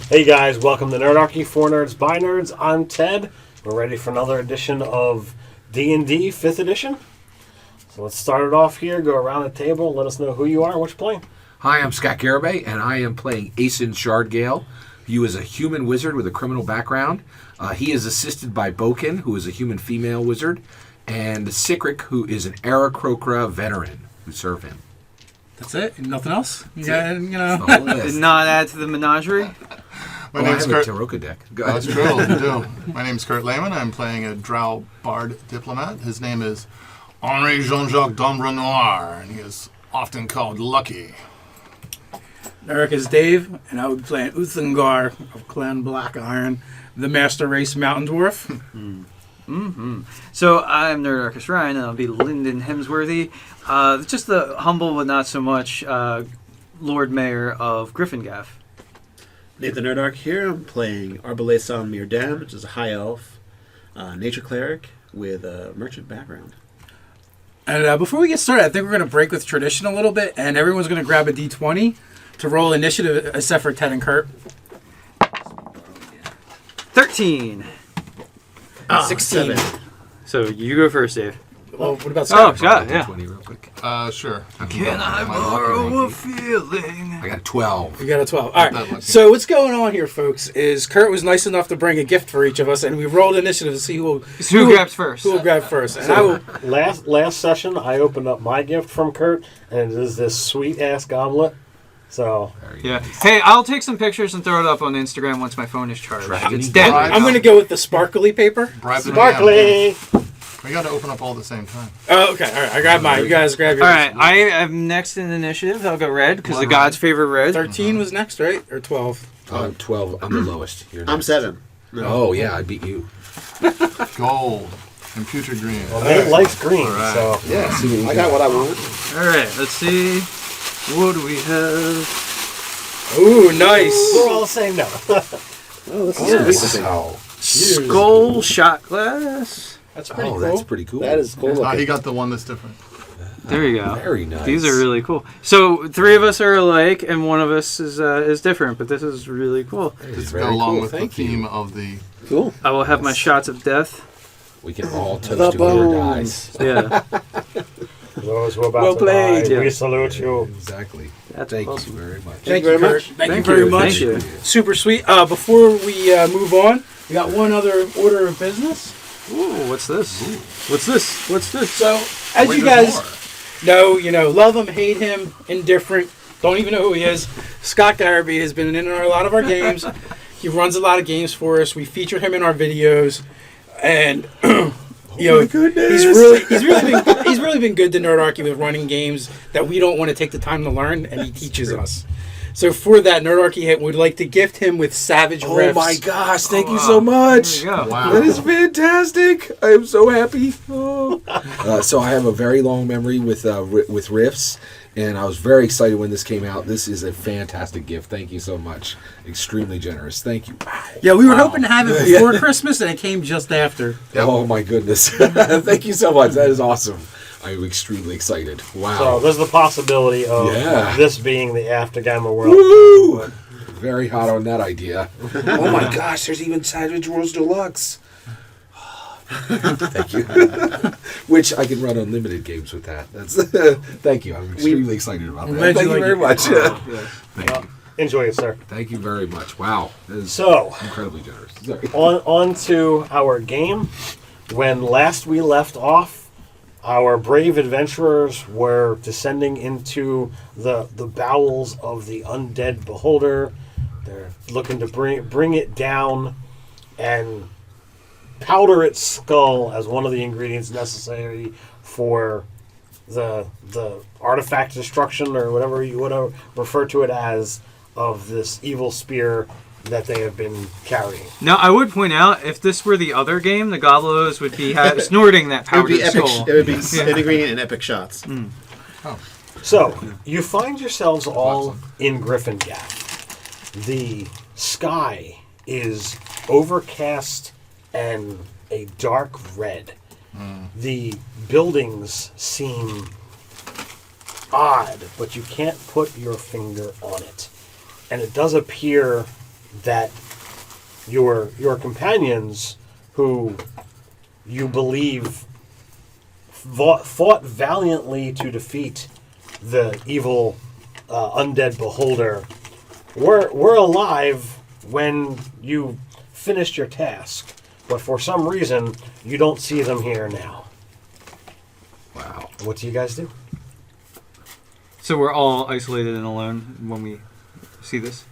Hey guys, welcome to Nerdarchy, for nerds, by nerds. I'm Ted. We're ready for another edition of D&D 5th edition. So let's start it off here, go around the table, let us know who you are and what you're playing. Hi, I'm Scott Garibay, and I am playing Aeson Shardgale. He is a human wizard with a criminal background. He is assisted by Boken, who is a human female wizard, and Sikrik, who is an Aarakocra veteran who serve him. That's it? Nothing else? Yeah, Did not add to the menagerie? My name's Kurt. Taroka deck. That's true, you do. My name's Kurt Lehman. I'm playing a Drow Bard diplomat. His name is Henri Jean-Jacques d'Ombre-Noir, and he is often called Lucky. Eric is Dave, and I will be playing Uthangar of Clan Black Iron, the Master Race Mountain Dwarf. So I'm Nerdarchy Ryan, and I'll be Lyndon Hemsworthy, just the humble but not so much Lord Mayor of Gryffindor. Nathan Nerdark here. I'm playing Arbalesan Mirdam, which is a high elf nature cleric with a merchant background. And before we get started, I think we're going to break with tradition a little bit, and everyone's going to grab a D20 to roll initiative, except for Ted and Kurt. 13. 16. 7. So you go first, Dave. Well, what about Oh, Scott? Scott, yeah. 20 real quick. Sure. Can I borrow a feeling? I got 12. You got a 12. All That right. lucky. So what's going on here, folks, is Kurt was nice enough to bring a gift for each of us, and we rolled initiative to see who grabs first? Who will grab first. And I will... Last session, I opened up my gift from Kurt, and it is this sweet-ass goblet. So, Yeah. Hey, I'll take some pictures and throw it up on Instagram once my phone is charged. It's dead. I'm going to go with the sparkly paper. Bribe the sparkly! DM. We got to open up all at the same time. Oh, okay. All right. I grabbed mine. You guys grab yours. All right, I am next in initiative. I'll go red because the gods favor red. 13 was next, right? Or 12? 12. I'm the lowest. You're I'm next. 7. Oh, yeah, I beat you. Gold and putrid green. Well, Nate likes green, so... Yeah, see what I got what I want. All right, let's see. What do we have? Ooh, nice. We're all the same now. Oh, this is Yes. amazing. Oh, Skull shot glass. That's pretty cool. that's pretty cool. That is cool looking. He got the one that's different. There you go. Very nice. These are really cool. So 3 of us are alike, and 1 of us is different. But this is really cool. Just very go along cool. with Thank the you. theme of the... Cool. I will have my shots of death. We can all The toast whoever bones. dies. Yeah, Those who are about Well to played. die, Yeah. we salute you. Exactly. that's Thank awesome. you very much. Thank you you, very Kurt. much. Thank you very much. Thank you. Super sweet. Before we move on, we got one other order of business. Ooh, what's this? What's this? What's this? So, as Wait, you there's guys know, love him, hate him, indifferent, don't even know who he is. Scott Garibay has been in a lot of our games. He runs a lot of games for us. We feature him in our videos, and he's really been good to Nerdarchy with running games that we don't want to take the time to learn, and he teaches us. So for that, Nerdarchy would like to gift him with Savage Riffs. Oh my gosh, thank you so much. There you go. Wow. That is fantastic. I am so happy. Oh. So I have a very long memory with Riffs, and I was very excited when this came out. This is a fantastic gift. Thank you so much. Extremely generous. Thank you. Yeah, we were hoping to have it before Christmas, and it came just after. Oh my goodness. Thank you so much. That is awesome. I'm extremely excited. Wow. So there's the possibility of Yeah. this being the After Gamma World. Woo! Very hot on that idea. Oh my gosh, there's even Savage Worlds Deluxe. Thank you. Which I can run unlimited games with that. That's thank you. I'm extremely excited about that. glad Thank you you very like much. Thank you. Enjoy it, sir. Thank you very much. Wow. That is So, incredibly generous. Sorry. on to our game. When last we left off, our brave adventurers were descending into the bowels of the undead beholder. They're looking to bring it down and powder its skull as one of the ingredients necessary for the artifact destruction, or whatever you want to refer to it as, of this evil spear that they have been carrying. Now, I would point out, if this were the other game, the Goblos would be snorting that It would powdered be epic. skull. It would be an ingredient in epic shots. So, you find yourselves all in Gryffindor. The sky is overcast and a dark red. The buildings seem odd, but you can't put your finger on it. And it does appear that your companions, who you believe fought valiantly to defeat the evil undead beholder, were alive when you finished your task. But for some reason, you don't see them here now. Wow. What do you guys do? So we're all isolated and alone when we see this?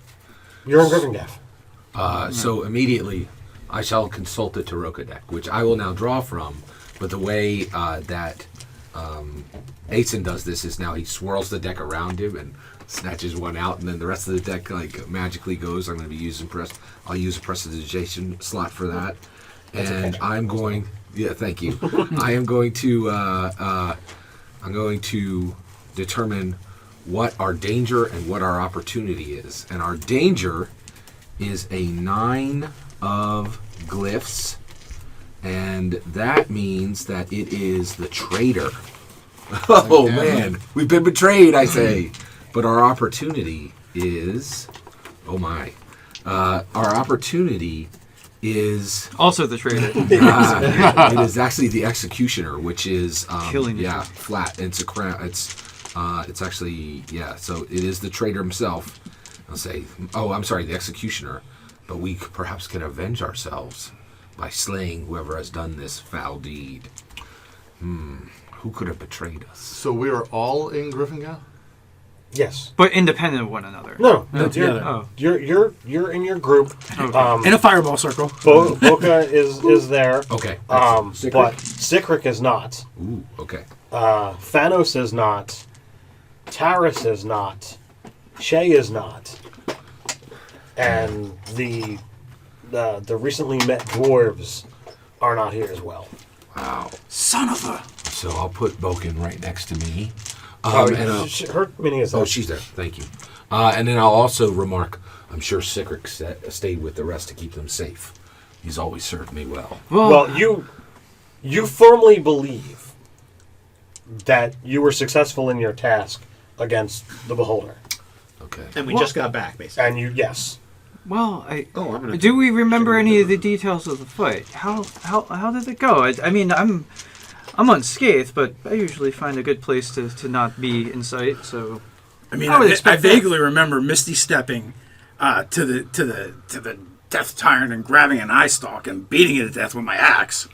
You're in Gryffindor. So immediately, I shall consult the Taroka deck, which I will now draw from. But the way that Asen does this is now he swirls the deck around him and snatches one out, and then the rest of the deck like magically goes. I'm going to be using I'll use a prestidigitation slot for that, and I'm going. Yeah, thank you. I'm going to determine what our danger and what our opportunity is, and our danger is a 9 of glyphs, and that means that it is the traitor. Oh man, we've been betrayed, I say. But our opportunity is, oh my, our opportunity is Also the traitor. it is actually the executioner, which is Killing you. flat. It's a crown. It's actually So it is the traitor himself. I'll say, I'm sorry, the executioner. But we perhaps can avenge ourselves by slaying whoever has done this foul deed. Who could have betrayed us? So we are all in Gryffindor? Yes. But independent of one another. No, together. Oh. you're in your group. Okay. In a fireball circle. Boca is there. Okay. But Sikrik is not. Ooh. Okay. Thanos is not. Taris is not. Shay is not. And the recently met dwarves are not here as well. Wow. Son of a... So I'll put Boken right next to me. Her mini is there. She's there. Thank you. And then I'll also remark, I'm sure Sikrik stayed with the rest to keep them safe. He's always served me well. Well, you firmly believe that you were successful in your task against the Beholder. Okay. And we just got back, basically. And Well, I'm gonna. do we remember any of the details of the fight? How did it go? I mean, I'm unscathed, but I usually find a good place to not be in sight. So I mean, I would I expect vaguely remember Misty stepping to the Death Tyrant and grabbing an eye stalk and beating it to death with my axe.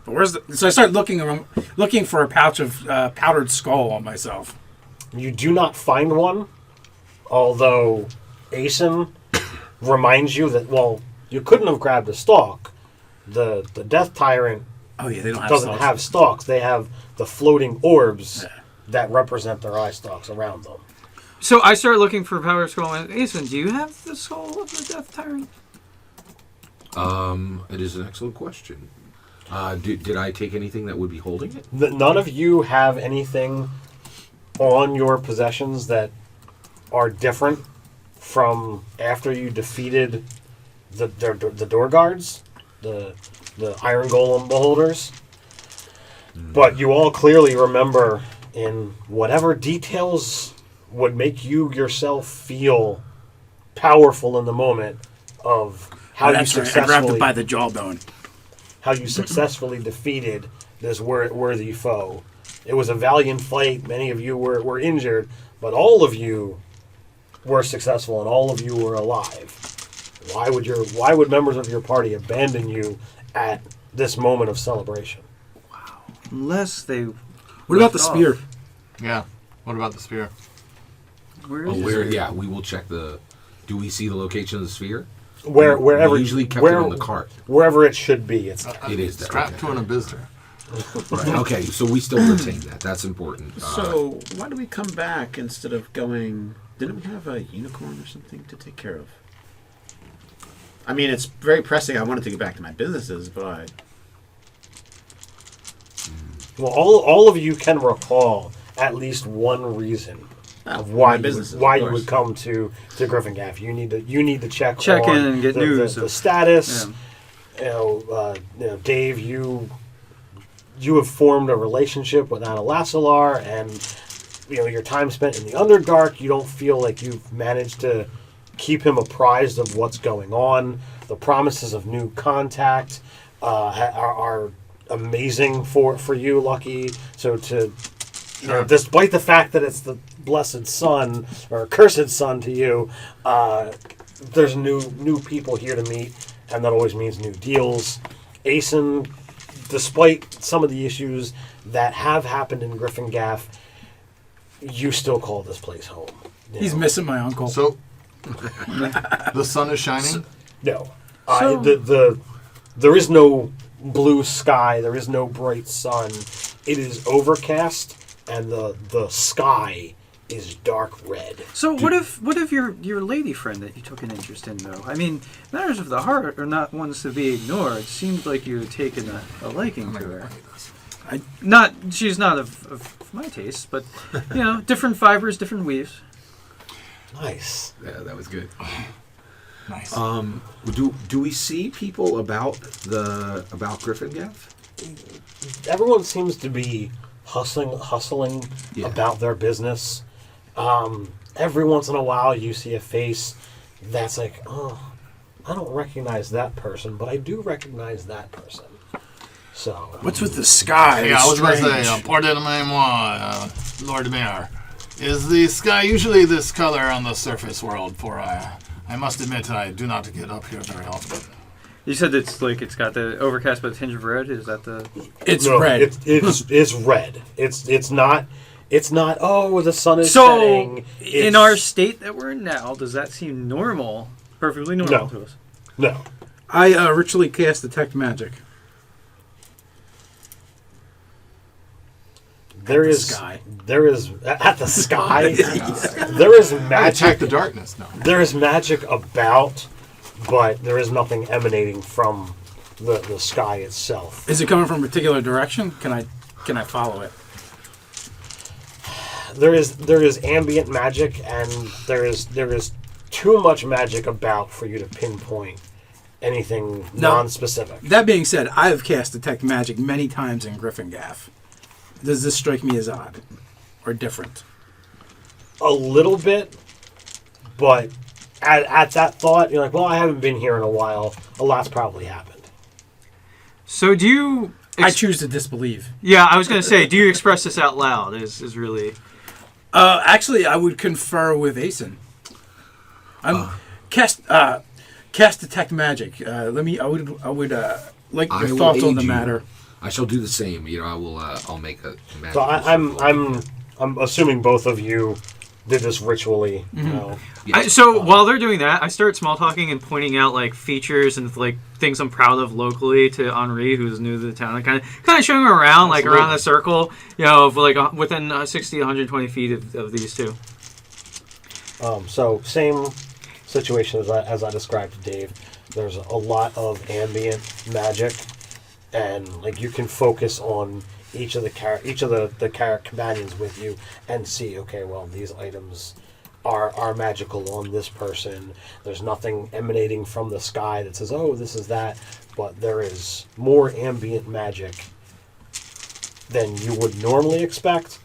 But so I started looking for a pouch of powdered skull on myself. you do not find one, although Asen reminds you that, well, you couldn't have grabbed a stalk. The Death Tyrant Oh yeah, they don't have doesn't stalks. have stalks. They have the floating orbs that represent their eye stalks around them. So I start looking for Power Skull. And Asen, do you have the soul of the Death Tyrant? It is an excellent question. Did I take anything that would be holding it? None of you have anything on your possessions that are different from after you defeated the door guards, the Iron Golem beholders. But you all clearly remember, in whatever details would make you yourself feel powerful in the moment, of how you That's right. I grabbed it successfully by the jawbone. defeated this worthy foe. It was a valiant fight. Many of you were injured, but all of you were successful and all of you were alive. Why would members of your party abandon you at this moment of celebration? Unless they. What about the left off. spear? Yeah. What about the spear? Where Oh, is where? it? Yeah, we will check the. Do we see the location of the sphere? Wherever we usually kept it on the cart. Wherever it should be, it's there. It is there. Strapped Okay. to an abyssal. Right. Okay, so we still retain that. That's important. So why do we come back instead of going? Didn't we have a unicorn or something to take care of? I mean, it's very pressing. I wanted to get back to my businesses, but Well, all of you can recall at least one reason of why you would come to Gryffindor. You need to check in on and get the, news the of- status. Yeah. Dave, you have formed a relationship with Anna Lassilar, and your time spent in the Underdark. You don't feel like you've managed to keep him apprised of what's going on. The promises of new contact are amazing for you, Lucky. So despite the fact that it's the blessed sun or cursed sun to you, there's new people here to meet, and that always means new deals. Asen, despite some of the issues that have happened in Griffingaff, you still call this place home. He's missing my uncle. So, the sun is shining? No. There is no blue sky. There is no bright sun. It is overcast, and the sky is dark red. So what if your lady friend that you took an interest in, though? I mean, matters of the heart are not ones to be ignored. It seemed like you had taken a liking to her. She's not of my taste, but different fibers, different weaves. Nice. Yeah, that was good. Nice. Do we see people about Griffingaff? Everyone seems to be hustling about their business. Every once in a while, you see a face that's like, oh, I don't recognize that person, but I do recognize that person. So, what's with the sky? Yeah, I was going to say, pardonnez-moi, Lord Mayor. Is the sky usually this color on the surface world? For I must admit, I do not get up here very often. You said it's got the overcast but a tinge of red. Is that the? It's red. It's red. It's not. It's not. Oh, the sun is so setting. In our state that we're in now, does that seem normal? Perfectly normal to us. No. I ritually cast detect magic. There the is sky. There is at the sky. There is I magic. attack the darkness now. There is magic about, but there is nothing emanating from the sky itself. Is it coming from a particular direction? Can I follow it? There is ambient magic, and there is too much magic about for you to pinpoint anything non-specific. That being said, I have cast detect magic many times in Griffingaff. Does this strike me as odd or different? A little bit, but at that thought, you're like, well, I haven't been here in a while. A lot's probably happened. So do you? I choose to disbelieve. Yeah, I was going to say, do you express this out loud? Is really. Actually, I would confer with Asen. Cast detect magic. I would like your thoughts on the matter. I shall do the same. I will. I'll make a magic. So I'm assuming both of you did this ritually. Yes. While they're doing that, I start small talking and pointing out features and things I'm proud of locally to Henri, who's new to the town. Kind of showing him around, around the circle, of within 60, 120 feet of these two. So same situation as I described to Dave. There's a lot of ambient magic, and you can focus on each of the companions with you and see, okay, well, these items are magical on this person. There's nothing emanating from the sky that says, oh, this is that, but there is more ambient magic than you would normally expect.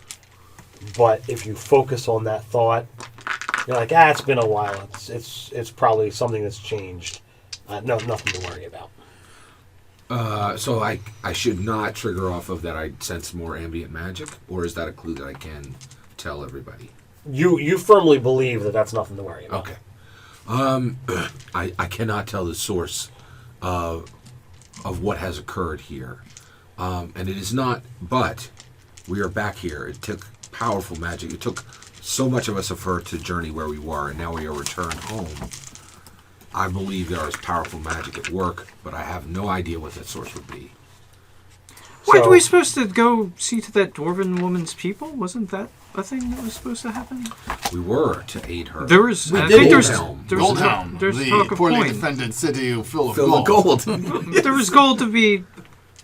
But if you focus on that thought, you're like, it's been a while. It's probably something that's changed. No, nothing to worry about. So I should not trigger off of that I sense more ambient magic, or is that a clue that I can tell everybody? You firmly believe that that's nothing to worry about. Okay. I cannot tell the source of what has occurred here. And it is not, but we are back here. It took powerful magic. It took so much of us effort to journey where we were, and now we are returned home. I believe there is powerful magic at work, but I have no idea what that source would be. Weren't we supposed to go see to that dwarven woman's people? Wasn't that a thing that was supposed to happen? We were to aid her. There was. I did. think there's Goldhelm, there's the talk of poorly coin. defended city full of Fill gold. the gold. There was gold to be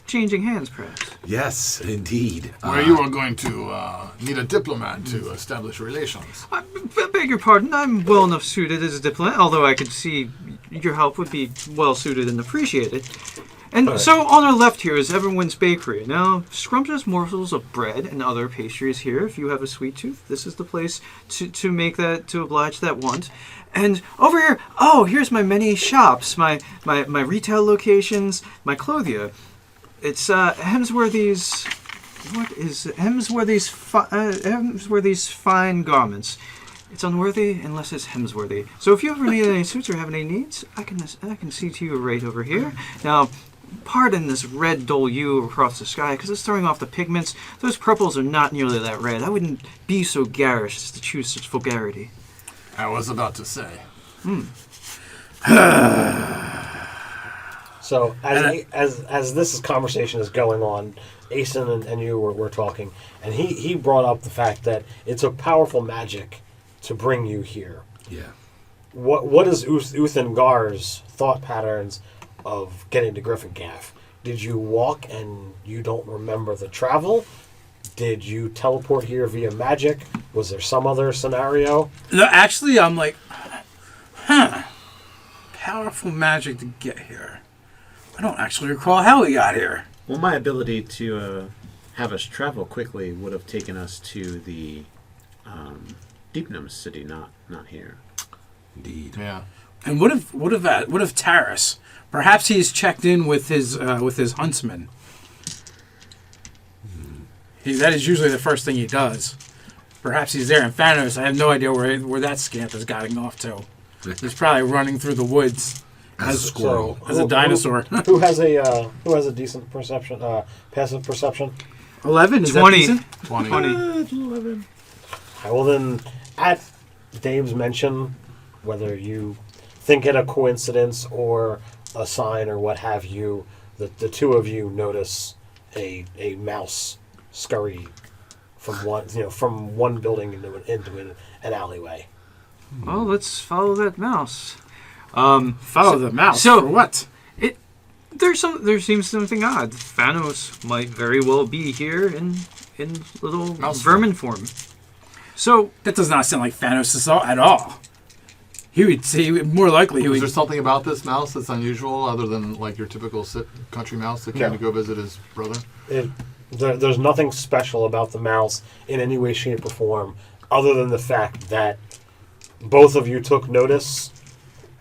changing hands, perhaps. Yes, indeed. Where you are going to need a diplomat to establish relations. I beg your pardon. I'm well enough suited as a diplomat, although I could see your help would be well suited and appreciated. And so on our left here is Everyone's Bakery. Now, scrumptious morsels of bread and other pastries here. If you have a sweet tooth, this is the place to make that, to oblige that want. And over here, here's my many shops, my retail locations, my clothier. It's Hemsworthy's. What is Hemsworthy's fine garments? It's unworthy unless it's Hemsworthy. So if you ever need any suits or have any needs, I can see to you right over here. Now, pardon this red dull hue across the sky because it's throwing off the pigments. Those purples are not nearly that red. I wouldn't be so garish as to choose such vulgarity. I was about to say. So as this conversation is going on, Asen and you were talking, and he brought up the fact that it's a powerful magic to bring you here. Yeah. What is Uthengar's thought patterns of getting to Griffin Gaff? Did you walk and you don't remember the travel? Did you teleport here via magic? Was there some other scenario? No, actually, I'm like, powerful magic to get here. I don't actually recall how we got here. Well, my ability to have us travel quickly would have taken us to the Deepnum city, not here. Indeed. Yeah. And what if Taris? Perhaps he's checked in with his huntsman. That is usually the first thing he does. Perhaps he's there in Thanos. I have no idea where that scamp is getting off to. He's probably running through the woods As a squirrel. as a dinosaur. Who has a decent perception, passive perception? 11 is 20. that decent? 20. 20. Well then, at Dave's mention, whether you think it a coincidence or a sign or what have you, the two of you notice a mouse scurry from one building into an alleyway. Well, let's follow that mouse. Follow the mouse. so- For what? There seems something odd. Thanos might very well be here in little Mouse vermin form. So That does not sound like Thanos at all. He would more likely he Is would. there something about this mouse that's unusual other than like your typical country mouse that came No. to go visit his brother? There's nothing special about the mouse in any way, shape, or form, other than the fact that both of you took notice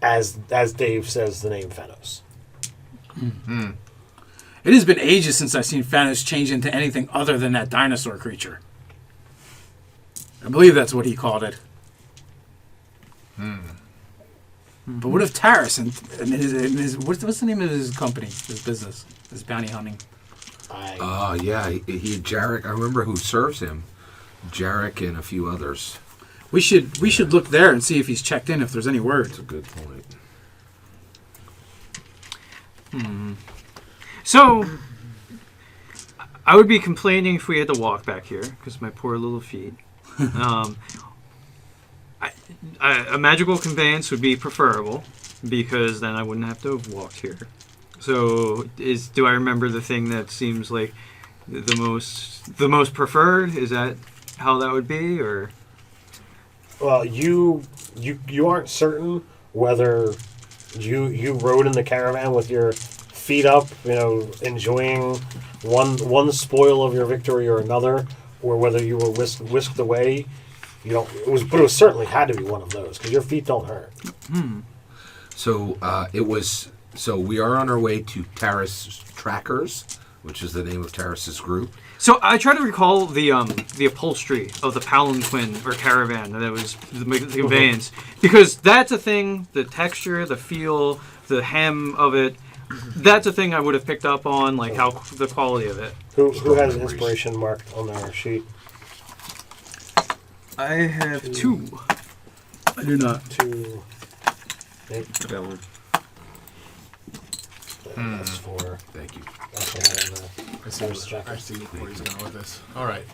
as Dave says the name Thanos. It has been ages since I've seen Thanos change into anything other than that dinosaur creature. I believe that's what he called it. But what if Taris and his what's the name of his company, his business, his bounty hunting? Yeah, he Jarek. I remember who serves him. Jarek and a few others. We should look there and see if he's checked in, if there's any word. That's a good point. So, I would be complaining if we had to walk back here, because my poor little feet. A magical conveyance would be preferable, because then I wouldn't have to have walked here. So, do I remember the thing that seems like the most preferred? Is that how that would be, or? Well, you aren't certain whether you rode in the caravan with your feet up, enjoying one spoil of your victory or another, or whether you were whisked away. But it was certainly had to be one of those because your feet don't hurt. So So we are on our way to Taris Trackers, which is the name of Taris's group. So I try to recall the upholstery of the palanquin or caravan that was the conveyance, because that's a thing. The texture, the feel, the hem of it. That's a thing I would have picked up on, like how the quality of it. Who has inspiration marked on their sheet? I have two. I do not. Two. That one. That's four. Thank you. I see where he's going with this. All right.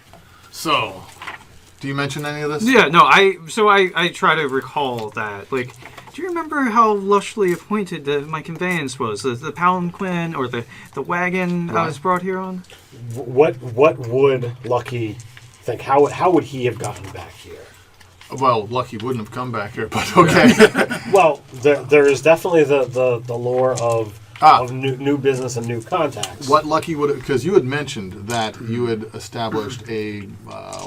So, do you mention any of this? Yeah, no. I try to recall that. Like, do you remember how lushly appointed my conveyance was? The palanquin or the wagon I was brought here on? What would Lucky think? How would he have gotten back here? Well, Lucky wouldn't have come back here, but okay. Well, there is definitely the lore of of new business and new contacts. What Lucky would, because you had mentioned that you had established a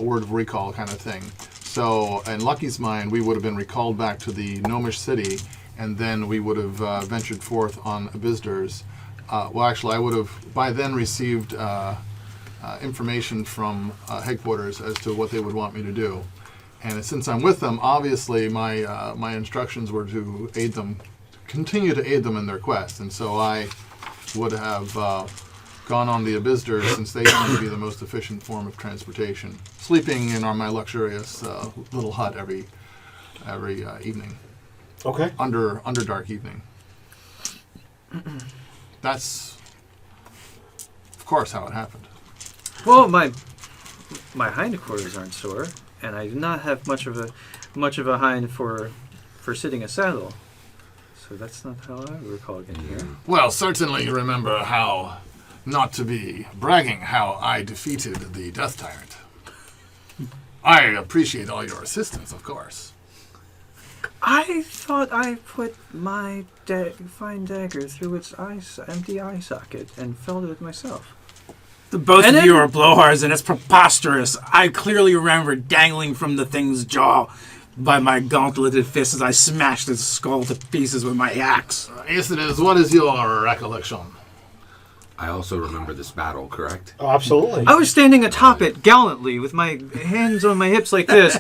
word of recall kind of thing. So in Lucky's mind, we would have been recalled back to the gnomish city, and then we would have ventured forth on Abizdur's. Well, actually, I would have by then received information from headquarters as to what they would want me to do. And since I'm with them, obviously my instructions were to aid them, continue to aid them in their quest. And so I would have gone on the Abizdur, since they seem to be the most efficient form of transportation, sleeping in my luxurious little hut every evening. Okay. Underdark evening. That's, of course, how it happened. Well, my hindquarters aren't sore, and I do not have much of a hind for sitting a saddle. So that's not how I recall getting here. Well, certainly you remember how, not to be bragging, how I defeated the Death Tyrant. I appreciate all your assistance, of course. I thought I put my fine dagger through its empty eye socket and felled it myself. The both And of you then- are blowhards, and it's preposterous. I clearly remember dangling from the thing's jaw by my gauntleted fist as I smashed its skull to pieces with my axe. Yes, it is. What is your recollection? I also remember this battle, correct? Oh, absolutely. I was standing atop it gallantly with my hands on my hips like this,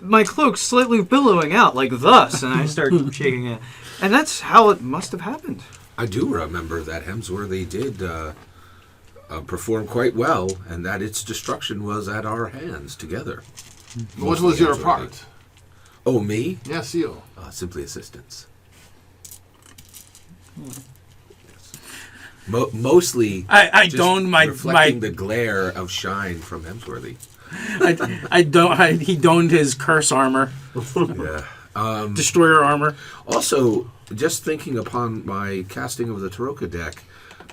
my cloak slightly billowing out like thus, and I started shaking it. And that's how it must have happened. I do remember that Hemsworthy did perform quite well, and that its destruction was at our hands together. What Mostly was your Hemsworthy. part? Oh, me? Yes, you. Simply assistance. Mostly, I just donned my reflecting the glare of shine from Hemsworthy. he donned his curse armor, Yeah. destroyer armor. Also, just thinking upon my casting of the Taroka deck,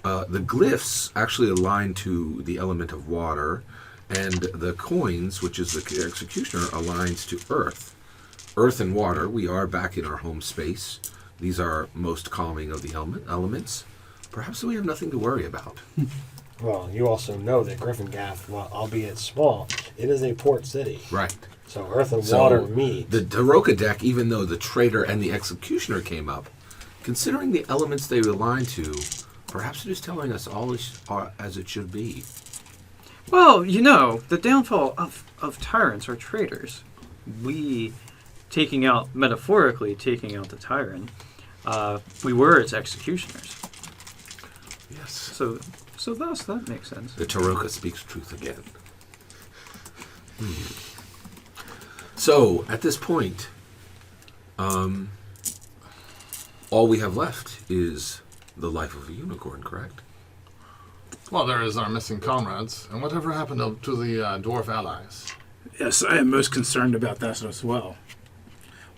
the glyphs actually align to the element of water, and the coins, which is the executioner, aligns to earth. Earth and water, we are back in our home space. These are most calming of the elements. Perhaps we have nothing to worry about. Well, you also know that Gryffindor, while albeit small, it is a port city. Right. So earth and So, water meet. The Taroka deck, even though the Traitor and the Executioner came up, considering the elements they align to, perhaps it is telling us all as it should be. Well, the downfall of tyrants or traitors. We, metaphorically taking out the tyrant, we were its executioners. Yes. So thus, that makes sense. The Taroka speaks truth again. So, at this point, all we have left is the life of a unicorn, correct? Well, there is our missing comrades. And whatever happened to the dwarf allies? Yes, I am most concerned about that as well.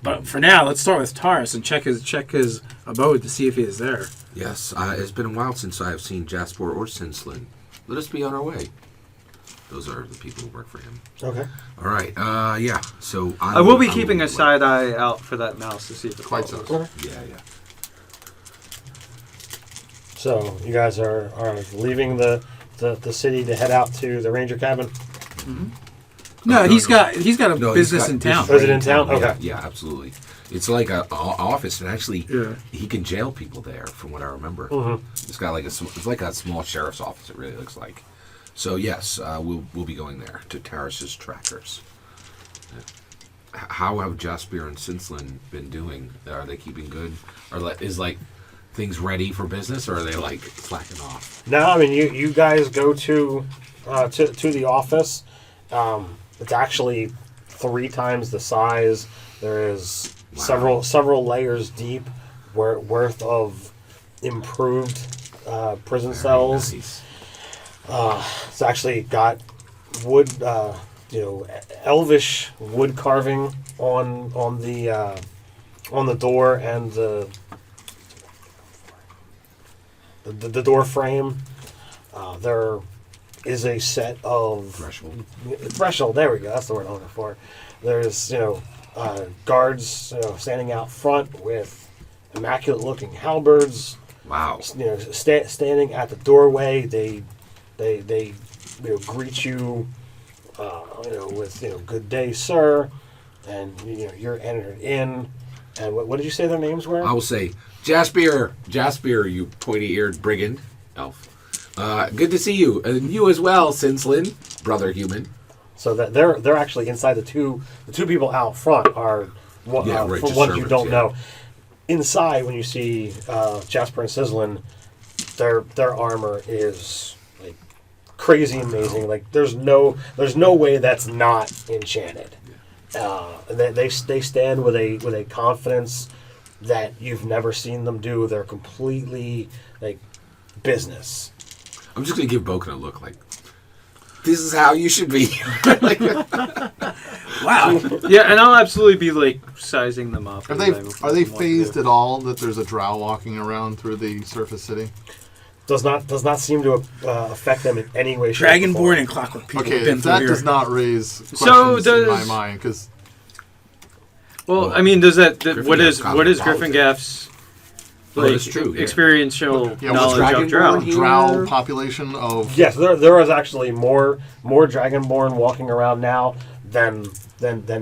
But for now, let's start with Taurus and check his abode to see if he is there. Yes, it's been a while since I have seen Jasper or Sinslin. Let us be on our way. Those are the people who work for him. Okay. All right, yeah, so... I will be keeping a side eye out for that mouse to see if it Quite follows. so. Okay. Yeah. So you guys are leaving the city to head out to the ranger cabin. Mm-hmm. No, he's got a No, business he's in got- town. Is it in town? Okay. Yeah, absolutely. It's like an office, and actually, Yeah. he can jail people there, from what I remember. Mhm. It's got like it's like a small sheriff's office. It really looks like. So yes, we'll be going there to Taris's trackers. How have Jasper and Sinslin been doing? Are they keeping good? Or is things ready for business, or are they slacking off? No, I mean you guys go to the office. It's actually 3 times the size. There is several layers deep worth of improved prison cells. Nice. It's actually got wood, elvish wood carving on the door and the door frame. There is a set of threshold. There we go. That's the word I'm looking for. There's guards standing out front with immaculate looking halberds. Wow. Standing at the doorway. They greet you, with good day, sir, and you're entered in. And what did you say their names were? I will say, Jasper, you pointy-eared brigand elf. Good to see you, and you as well, Sinslin, brother human. So that they're actually inside. The two people out front are from just what you servants, don't yeah. know. Inside, when you see Jasper and Sizzlin, their armor is like crazy amazing. Like there's no way that's not enchanted. They stand with a confidence that you've never seen them do. They're completely like business. I'm just gonna give Boken a look like, this is how you should be. Wow. Yeah, and I'll absolutely be like sizing them up. Are they phased at all that there's a drow walking around through the surface city? Does not seem to affect them in any way, shape, or form. Dragonborn and clockwork people have Okay, been through that here. does not raise questions So in my does- mind because Well, I mean, does that what is Gryffindor's Griffin Gaff's Well, that's true, yeah. experiential Yeah, knowledge of drow? Dragonborn drow population of Yes, there is actually more Dragonborn walking around now than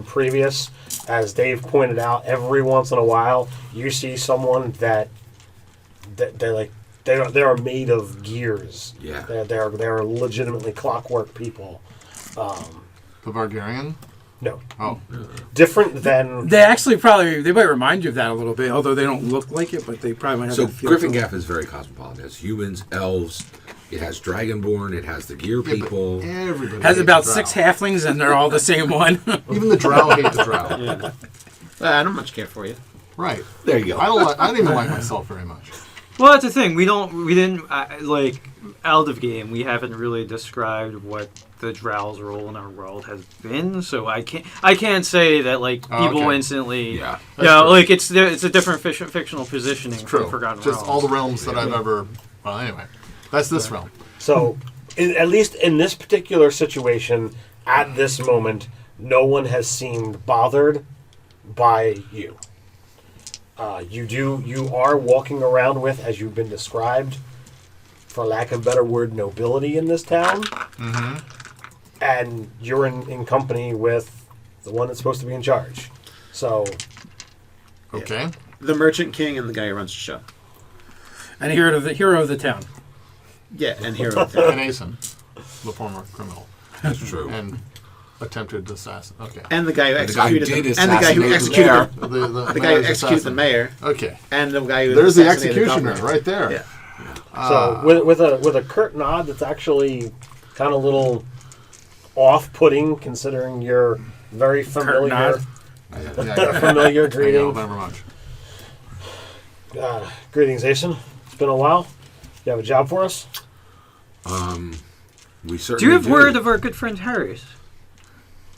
previous. As Dave pointed out, every once in a while you see someone that they are made of gears. Yeah. They are legitimately clockwork people. the Vargarian. No, Oh, different than They actually they might remind you of that a little bit, although they don't look like it, but they probably might have So that feel Griffin to them. Gaff is very cosmopolitan. It has humans, elves, it has Dragonborn, it has the gear yeah, but people. everybody Has hates about drow. 6 halflings, and they're all the same one. Even the drow hate the drow. I don't much care for you. Right. There you go. I don't even like myself very much. Well, that's the thing. We didn't like out of game. We haven't really described what the drow's role in our world has been. So I can't say that like people okay. instantly. Yeah. That's true. like it's a different fictional positioning True. from Forgotten Just Realms. all the realms that I've ever. Well, anyway, that's this realm. so. At least in this particular situation, at this moment, no one has seemed bothered by you. You are walking around with, as you've been described, for lack of a better word, nobility in this town. Mm-hmm. And you're in company with the one that's supposed to be in charge. So, Okay. The Merchant King and the guy who runs the show. And hero of the town. Yeah, and hero of the And Asen, the former criminal, That's true. and attempted assassin. Okay. and the guy who And the guy who executed did and the guy who assassinate the executed mayor. the guy who mayor's executed the assassin. mayor, Okay. and the guy who There's the assassinated executioner governor. right there. Yeah. so with a curt nod, that's actually kind of a little off-putting, considering your very familiar nod. Yeah. familiar Thank you greeting. very much. Greetings, Asen. It's been a while. You have a job for us? We certainly Do you have word of our good friend Harry's?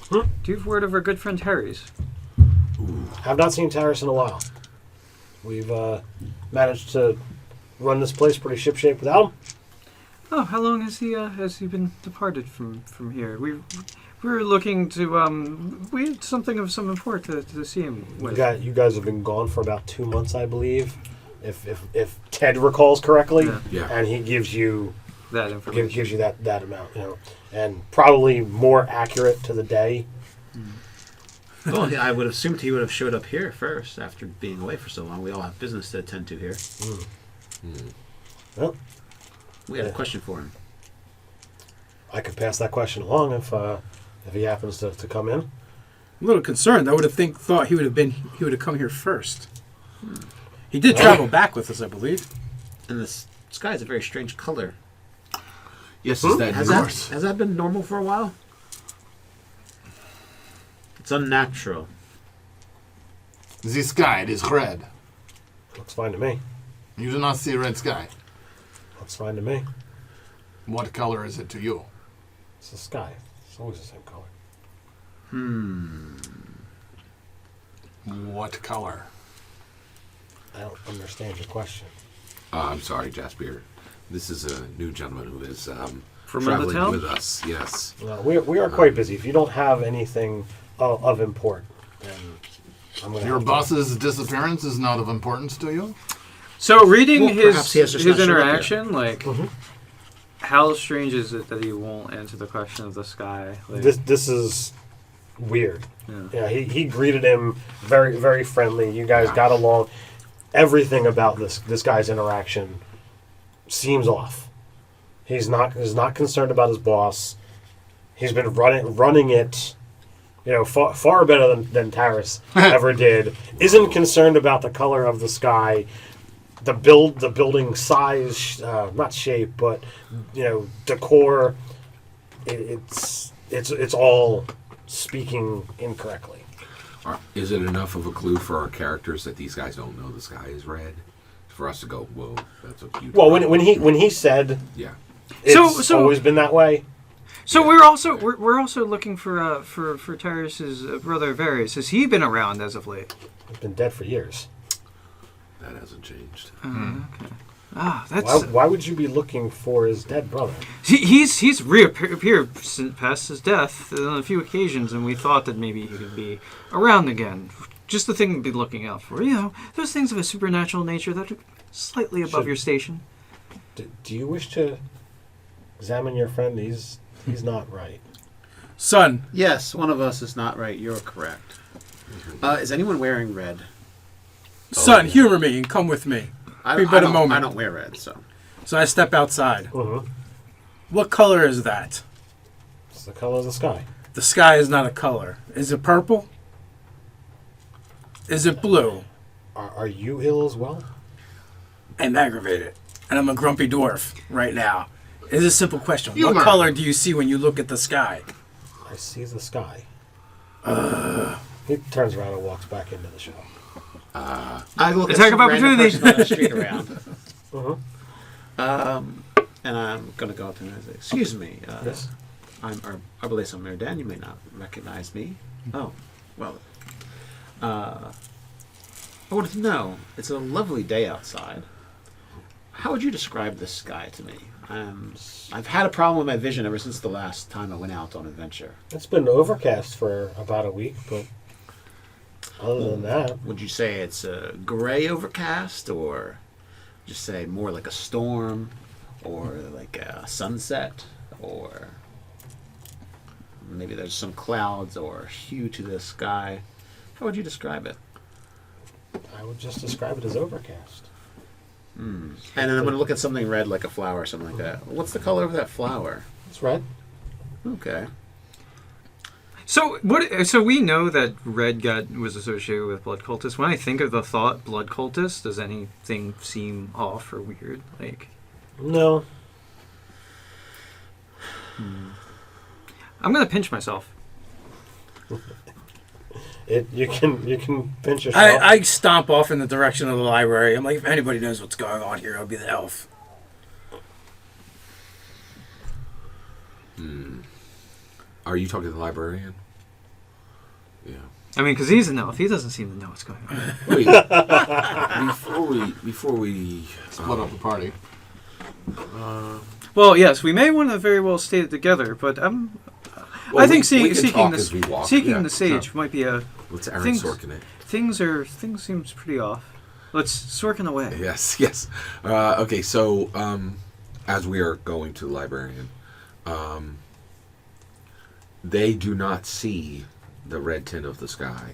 Hmm? Do you have word of our good friend Harry's? Have not seen Tyrus in a while. We've managed to run this place pretty shipshape without him. Oh, how long has he been departed from here? We were looking to we had something of some import to see him with. You guys have been gone for about 2 months, I believe, if Ted recalls correctly. Yeah. Yeah. And he gives you That information. gives you that amount, and probably more accurate to the day. Well, I would have assumed he would have showed up here first after being away for so long. We all have business to attend to here. Well, We had a question for him. I could pass that question along if he happens to come in. I'm a little concerned. I would have thought he would have come here first. He did travel back with us, I believe. And the sky is a very strange color. Yes, is that Has yours? that been normal for a while? It's unnatural. The sky is red. Looks fine to me. You do not see red sky. Looks fine to me. What color is it to you? It's the sky. It's always the same color. What color? I don't understand your question. I'm sorry, Jasper. This is a new gentleman who is From another traveling town? with us. Yes. We are quite busy. If you don't have anything of import, then I'm going to. Your boss's disappearance is not of importance to you? So reading Well, perhaps he has just his not showed up yet. interaction, like, Mhm. how strange is it that he won't answer the question of the sky? Like, This is weird. yeah. Yeah, he greeted him very, very friendly. You guys got along. Everything about this guy's interaction seems off. He's not concerned about his boss. He's been running it, far better than Taris ever did. Isn't concerned about the color of the sky, the building size, not shape, but decor. It's all speaking incorrectly. Is it enough of a clue for our characters that these guys don't know the sky is red? For us to go, whoa, that's a huge. Well, problem. when he said, Yeah. it's So- always been that way. So we're also looking for Tyrus's brother Varys. Has he been around as of late? He's been dead for years. That hasn't changed. Okay. Ah, that's Why would you be looking for his dead brother? he's reappeared past his death on a few occasions, and we thought that maybe he could be around again. Just the thing to be looking out for. Those things of a supernatural nature that are slightly above Should- your station. Do you wish to examine your friend? He's not right. Son, Yes, one of us is not right. You're correct. Is anyone wearing red? son, humor me and come with me. I Every bit of don't, moment. I don't wear red, so. So I step outside. Mm-hmm. What color is that? It's the color of the sky. The sky is not a color. Is it purple? Is it blue? Are you ill as well? I'm aggravated. And I'm a grumpy dwarf right now. It's a simple question. Humor. What color do you see when you look at the sky? I see the sky. He turns around and walks back into the shop. I look Attack at of some random opportunity. person on the street around. Mm-hmm. And I'm going to go up to him and say, excuse me, Yes. I'm Arbalace Merdan. You may not recognize me. Oh, well. I wanted to know, it's a lovely day outside. How would you describe the sky to me? I've had a problem with my vision ever since the last time I went out on adventure. It's been overcast for about a week, but other than that, Would you say it's a gray overcast, or just say more like a storm, or like a sunset, or maybe there's some clouds or hue to the sky? How would you describe it? I would just describe it as overcast. And then I'm going to look at something red like a flower or something like that. What's the color of that flower? It's red. Okay. So what? So we know that red was associated with blood cultists. When I think of the thought blood cultist, does anything seem off or weird? Like, No. I'm gonna pinch myself. You can pinch yourself. I stomp off in the direction of the library. I'm like, if anybody knows what's going on here, it'll be the elf. Are you talking to the librarian? Yeah. I mean, because he's an elf. He doesn't seem to know what's going on. Wait. before we Split up the party. Well, yes, we may want to very well stay together, but well, I think we can seeking talk the as we walk. seeking Yeah, the sage sure. might be a Let's Aaron things- Sorkin it. things seems pretty off. Let's Sorkin away. Yes. Okay, so as we are going to the librarian, they do not see the red tint of the sky.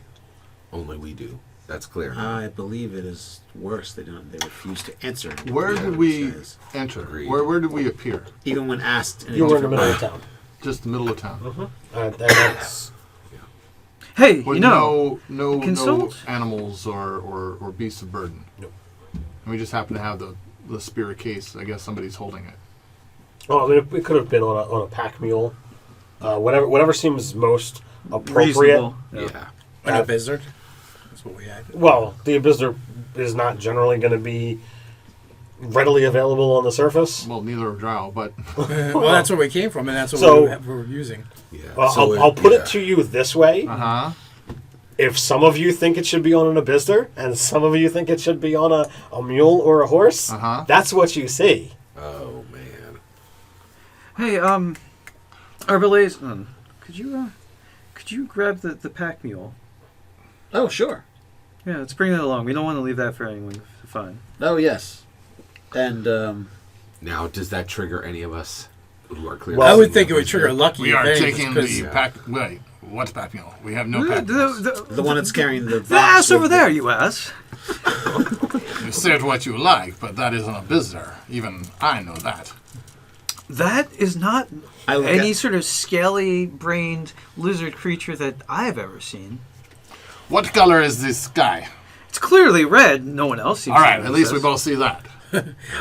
Only we do. That's clear. I believe it is worse. They refuse to answer. Where what did we says. enter? Agreed. Where did we appear? Even when asked. You were in the different middle way. of town. Just the middle of town. That's Hey, With you know, no consult- animals or beasts of burden. Nope. And we just happen to have the spirit case. I guess somebody's holding it. Oh, I mean, it could have been on a pack mule. Whatever seems most appropriate. reasonable. yeah. Like a wizard. That's what we had. Well, the Abyssar is not generally going to be readily available on the surface. Well, neither are drow, but Well, that's where we came from, and that's what So- we were using. Yeah. Well, So I'll put yeah. it to you this way. huh. If some of you think it should be on an Abyssar, and some of you think it should be on a mule or a horse, that's what you see. Oh man. Hey, Arbalaze, could you grab the pack mule? Oh, sure. Yeah, let's bring it along. We don't want to leave that for anyone fine. Oh yes, and Now, does that trigger any of us who are clearly? Well, I would think it would trigger Lucky. We are if taking anything, the 'cause- pack. Wait, what papillon? We have no The, papillons. the, the one that's carrying the the ass box over with there, you ass. You said what you like, but that isn't a visitor. Even I know that. That is not I look any at- sort of scaly-brained lizard creature that I've ever seen. What color is this sky? It's clearly red. No one else seems All to right, at least we notice. both see that.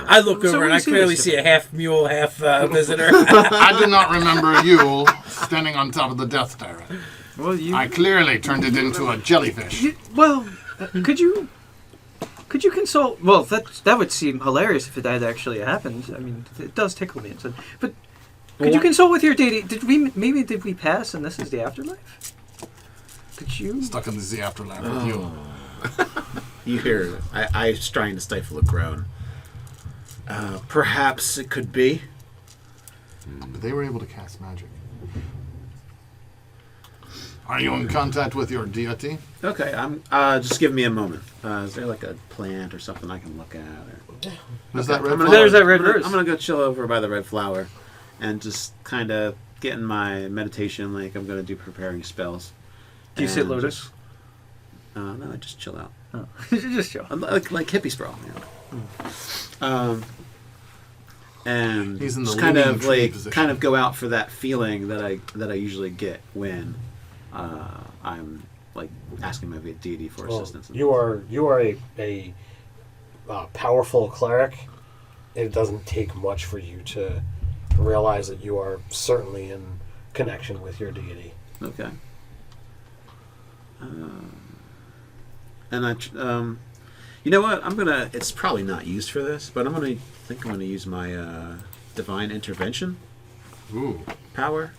I look So over we and I see clearly this see a half mule, half visitor. I do not remember you standing on top of the Death Tyrant. Well, you. I clearly turned it into a jellyfish. Could you consult? Well, that would seem hilarious if that actually happened. I mean, it does tickle me. But could you consult with your deity? Did we pass and this is the afterlife? Could you? Stuck in the afterlife with you. You hear? I was trying to stifle a groan. Perhaps it could be. But they were able to cast magic. Are you in contact with your deity? Okay, I'm. Just give me a moment. Is there like a plant or something I can look at? Or... Is that red I'm gonna- flower? There's that red I'm gonna, rose. I'm gonna go chill over by the red flower, and just kind of get in my meditation, like I'm gonna do preparing spells. Do you sit And lotus? just- no, I just chill out. Oh. Just show. I'm like hippie sprawl. You know? And He's in the just kind leaning of tree like position. kind of go out for that feeling that I usually get when I'm like asking my deity for Well, assistance. you are a powerful cleric. It doesn't take much for you to realize that you are certainly in connection with your deity. Okay. And you know what? It's probably not used for this, but I'm gonna use my divine intervention Ooh. power.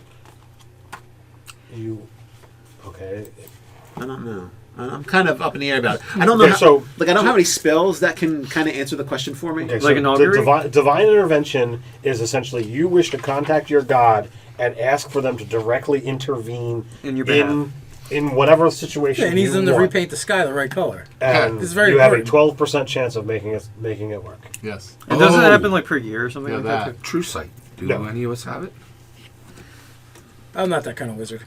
Okay. I don't know. I'm kind of up in the air about it. I don't know. Okay, I don't have any spells that can kind of answer the question for me. Okay, Like an augury? divine intervention is essentially you wish to contact your god and ask for them to directly intervene In your behalf. in whatever situation. Yeah, and he's you in to want. repaint the sky the right color. And It's very you have a important. 12% chance of making it work. Yes. And doesn't it Oh. happen like per year or something Yeah, like that? that. too? True sight. Do No. any of us have it? I'm not that kind of wizard.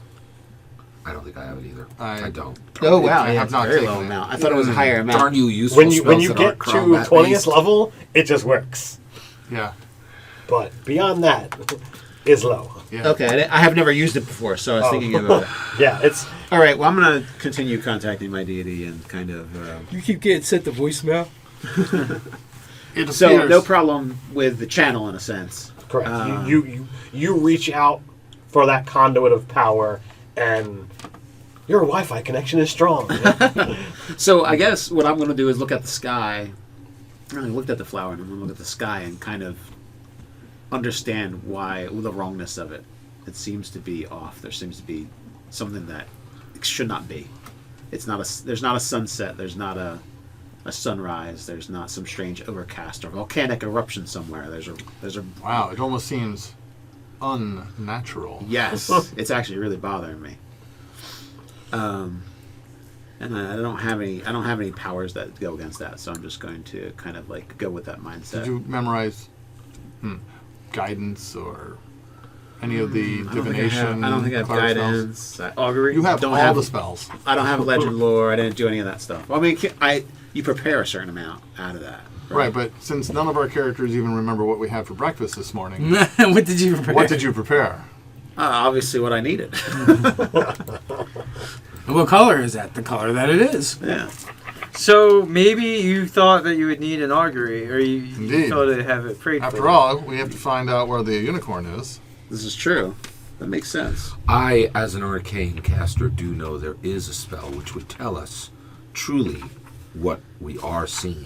I don't think I have it either. I- I don't. Oh wow! I Yeah, have it's not a very taken low it. amount. I thought it was a higher amount. Darn you, useful When you spells that get aren't to combat 20th based. level, it just works. Yeah. But beyond that, is low. Yeah. Okay, I have never used it before, so I was thinking about it. Yeah, it's All right, well, I'm going to continue contacting my deity and kind of... You keep getting sent the voicemail. It appears. so, no problem with the channel, in a sense. correct. You reach out for that conduit of power, and your Wi-Fi connection is strong. So, I guess what I'm going to do is look at the sky. I looked at the flower, and I'm going to look at the sky and kind of understand why the wrongness of it. It seems to be off. There seems to be something that it should not be. It's not a. There's not a sunset. There's not a sunrise. There's not some strange overcast or volcanic eruption somewhere. There's a. Wow, it almost seems unnatural. Yes, it's actually really bothering me. And I don't have any powers that go against that. So I'm just going to kind of like go with that mindset. Did you memorize guidance or any of the divination? I don't think I have cleric spells? guidance. Augury. You have Don't all have- the spells. I don't have legend lore. I didn't do any of that stuff. Well, I mean, you prepare a certain amount out of that. Right, but since none of our characters even remember what we had for breakfast this morning, What did you prepare? what did you prepare? Obviously, what I needed. What color is that? The color that it is. Yeah. So maybe you thought that you would need an augury, or you Indeed. thought to have it prayed After for. all, we have to find out where the unicorn is. This is true. That makes sense. I, as an arcane caster, do know there is a spell which would tell us truly what we are seeing.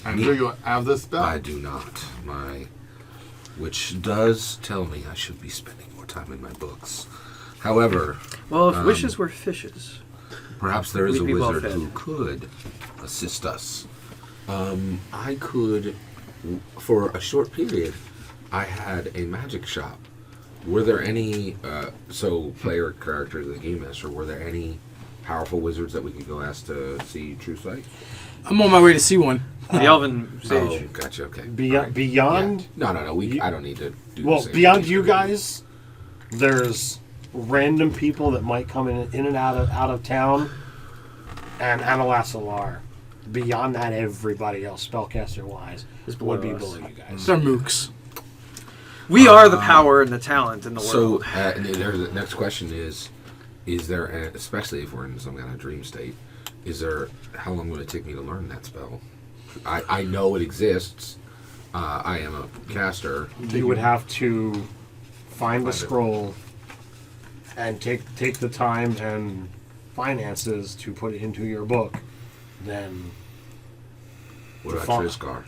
And do you have this spell? I do not. Which does tell me I should be spending more time in my books. However, Well, if wishes were fishes. perhaps there is a We'd be well wizard fed. who could assist us. I could, for a short period, I had a magic shop. Were there any, player characters, the game master, were there any powerful wizards that we could go ask to see True Sight? I'm on my way to see one. The Elven Oh, Sage. gotcha. Okay. Beyond, Yeah. No. I don't need to do. well, the same beyond thing. you guys, there's random people that might come in and out of town, and Analasalar. Beyond that, everybody else, spellcaster wise, Is would be below us. below you guys. They're mooks. We are the power and the talent in the So world. the next question is there, especially if we're in some kind of dream state, is there, how long will it take me to learn that spell? I know it exists. I am a caster. You would have to find the Find it. scroll and take the time and finances to put it into your book. Then What about Font. Trisgar?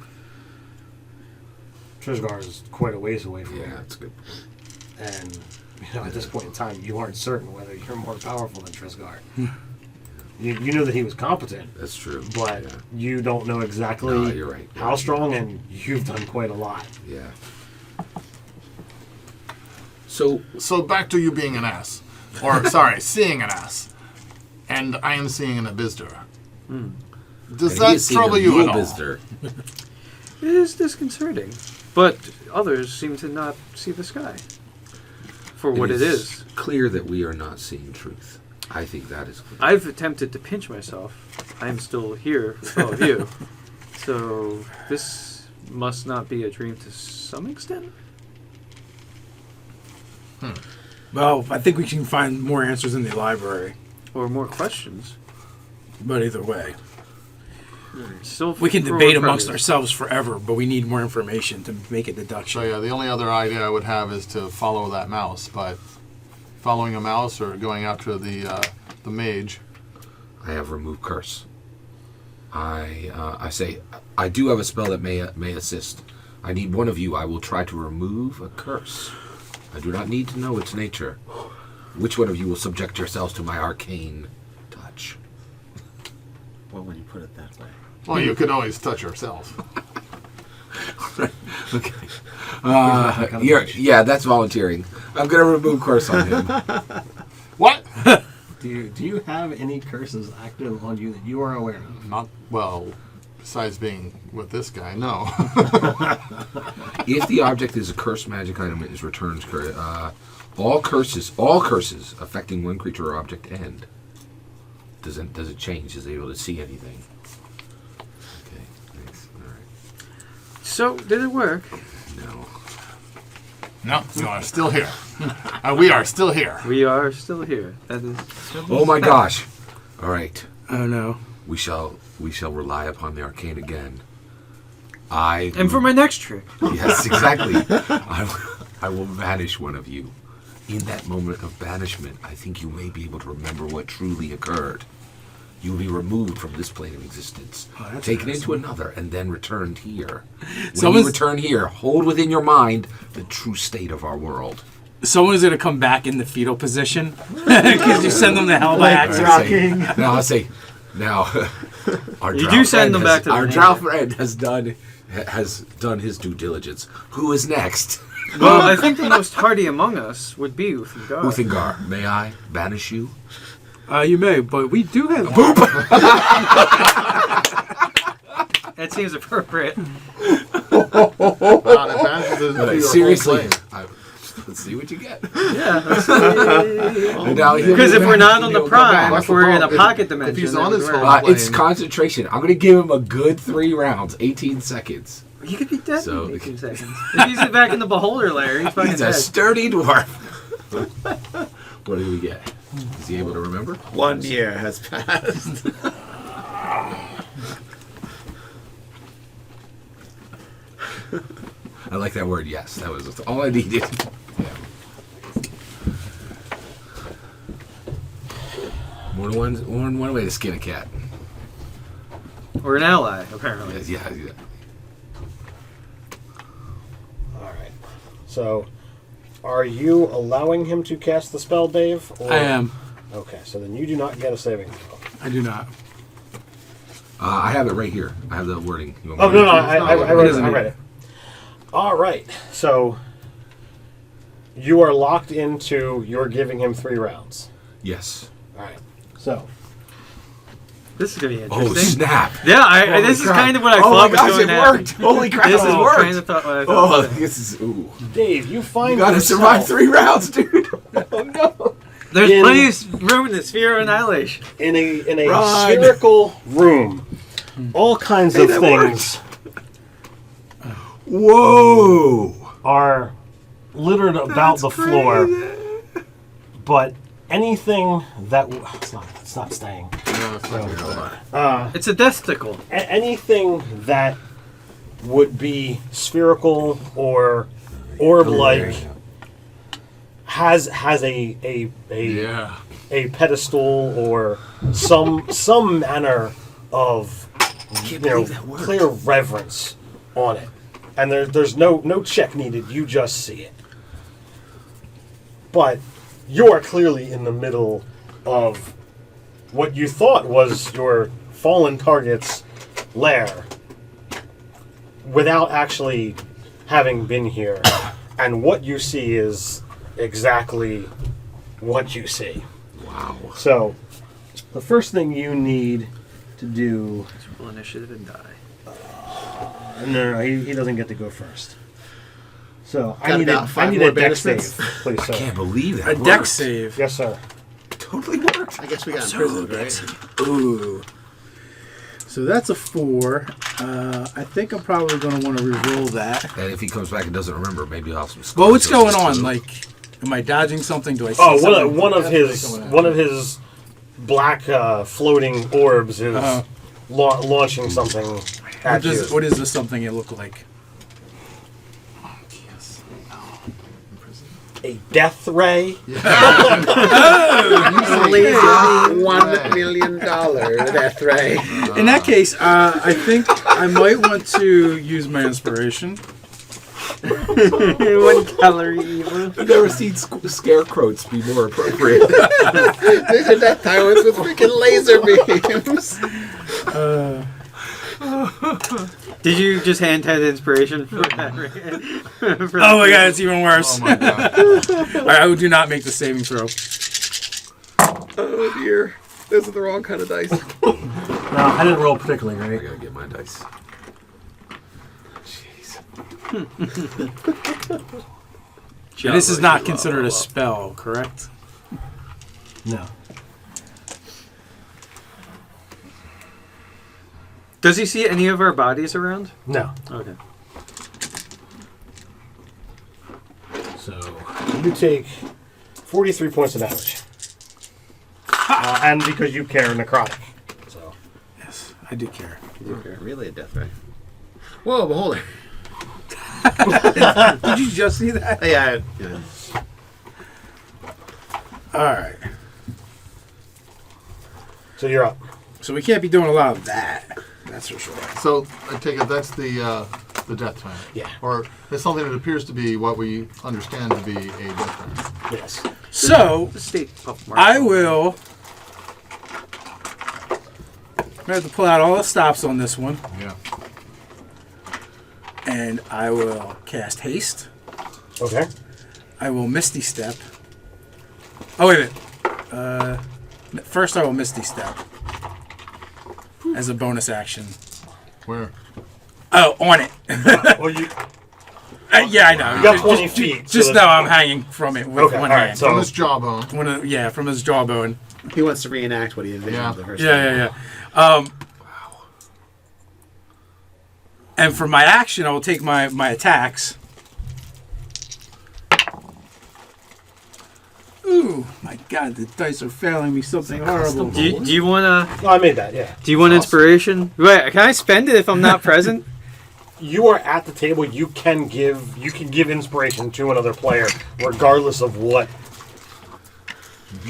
Trisgar is quite a ways away from Yeah, you. that's good. And at this point in time, you aren't certain whether you're more powerful than Trisgar. You know that he was competent, That's true. but yeah. you don't know exactly No, you're right. how strong, and you've done quite a lot. Yeah. So So back to you being an ass. Or, sorry, seeing an ass. And I am seeing an abysser. Does and he that is seeing trouble a you mule at all? visitor. It is disconcerting, but others seem to not see the sky for what it is. Clear that we are not seeing truth. I think that is clear. I've attempted to pinch myself. I'm still here with all of you. So this must not be a dream to some extent. Well, I think we can find more answers in the library. Or more questions. But either way, Still we can for debate amongst prejudice. ourselves forever, but we need more information to make a deduction. So yeah, the only other idea I would have is to follow that mouse, but following a mouse or going after the mage. I have remove curse. I say I do have a spell that may assist. I need one of you. I will try to remove a curse. I do not need to know its nature. Which one of you will subject yourselves to my arcane touch? Well, when you put it that way. Well, you could always touch yourself. Okay. Yeah, that's volunteering. I'm gonna remove curse on him. What? Do you have any curses active on you that you are aware of? Not well. Besides being with this guy, no. If the object is a cursed magic item, it is returned. All curses affecting one creature or object end. Does it change? Is it able to see anything? Okay, thanks. All right. So did it work? No. No, you are still here. We are still here. We are still here. That is. Oh my gosh! All right, Oh no. we shall rely upon the arcane again. And for my next trick. Yes, exactly. I will banish one of you. In that moment of banishment, I think you may be able to remember what truly occurred. You will be removed from this plane of existence, taken into another, and then returned here. When you return here, hold within your mind the true state of our world. Someone's going to come back in the fetal position because you send them to hell by accident. Now, our You drow do send friend them back to the our hand. drow friend has done his due diligence. Who is next? Well, I think the most hardy among us would be Uthengar. Uthengar, may I banish you? You may, but we do have... That seems appropriate. Seriously, let's see what you get. Yeah. Because Because if we're not on the prime, That's if the we're in a problem. pocket If dimension, he's then on his we're- phone- it's concentration. I'm going to give him a good 3 rounds, 18 seconds. he could be dead So- in 18 seconds. If he's back in the beholder lair, he's fucking He's a dead. sturdy dwarf. What do we get? Is he able to remember? 1 year has passed. I like that word, yes. That was all I needed. One way to skin a cat. Or an ally, apparently. Yeah. All right. So, are you allowing him to cast the spell, Dave? Or... I am. Okay, so then you do not get a saving throw. I do not. I have it right here. I have the wording. You want Oh, me to no, read it? I read it. All right, so you are locked into you're giving him 3 rounds. Yes. All right, so This is gonna be Oh interesting. snap! Yeah, this is kind of what I Oh thought my was gosh, going it to worked! happen. Holy crap, This it is worked! kind of thought what I thought. Oh, was this is ooh. Dave, you find You gotta yourself survive 3 rounds, dude. Oh no! There's in- plenty of room in the sphere of annihilation. in a Run. spherical room. All kinds of that things Whoa! are littered about the floor, but anything that it's not staying. No, it's not gonna It's a desticle. Anything that would be spherical or orb-like has a Yeah. a pedestal or some manner of clear reverence on it, and there's no check needed. You just see it, but you are clearly in the middle of what you thought was your fallen target's lair, without actually having been here, and what you see is exactly what you see. Wow. So, the first thing you need to do... Roll initiative and die. No, he doesn't get to go first. So, Got about I 5 need more a dex save, benefits. please, I sir. can't believe that. A dex save. Yes, sir. Totally worked. I guess we got imprisoned, right? Ooh. So that's a 4. I think I'm probably going to want to re-roll that. And if he comes back and doesn't remember, maybe I'll have some. Well, what's going scars. on? Like, am I dodging something? Do I see Oh, something? one of his black floating orbs is launching something at you. What does this something it look like? Yes. A death ray. Only $1 million death ray. In that case, I think I might want to use my inspiration. 1 calorie evil. I've never seen scarecrows be more appropriate. These are Death Tyrants with freaking laser beams. Did you just hand head inspiration for that? For Oh my god, it's even worse. Oh my god. I do not make the saving throw. Oh dear. Those are the wrong kind of dice. No, I didn't roll particularly I great. gotta get my dice. Jeez. And this is not considered a spell, correct? No. Does he see any of our bodies around? No. Okay. So you take 43 points of damage, and because you care necrotic. So Yes, I do care. Really a death ray. Whoa, beholder. Did you just see that? Yeah. Alright. so you're up. So we can't be doing a lot of that. That's for sure. So I take it that's the Death Tyrant. Yeah. Or it's something that appears to be what we understand to be a Death Tyrant. Yes. So, State of I will... I have to pull out all the stops on this one. Yeah. And I will cast Haste. Okay. I will Misty Step. Oh, wait a minute. First I will Misty Step. As a bonus action. Where? Oh, on it. Well, you Yeah, I know. you got 20 feet. Just so know that- I'm hanging from it with Okay, one all right, hand. so- From his jawbone. From his jawbone. He wants to reenact what he envisioned Yeah. the first Yeah. And for my action, I will take my attacks. Ooh, my God, the dice are failing me something horrible. Do you want to? Oh, I made that. Yeah. Do you want inspiration? Wait, can I spend it if I'm not present? You are at the table. You can give inspiration to another player, regardless of what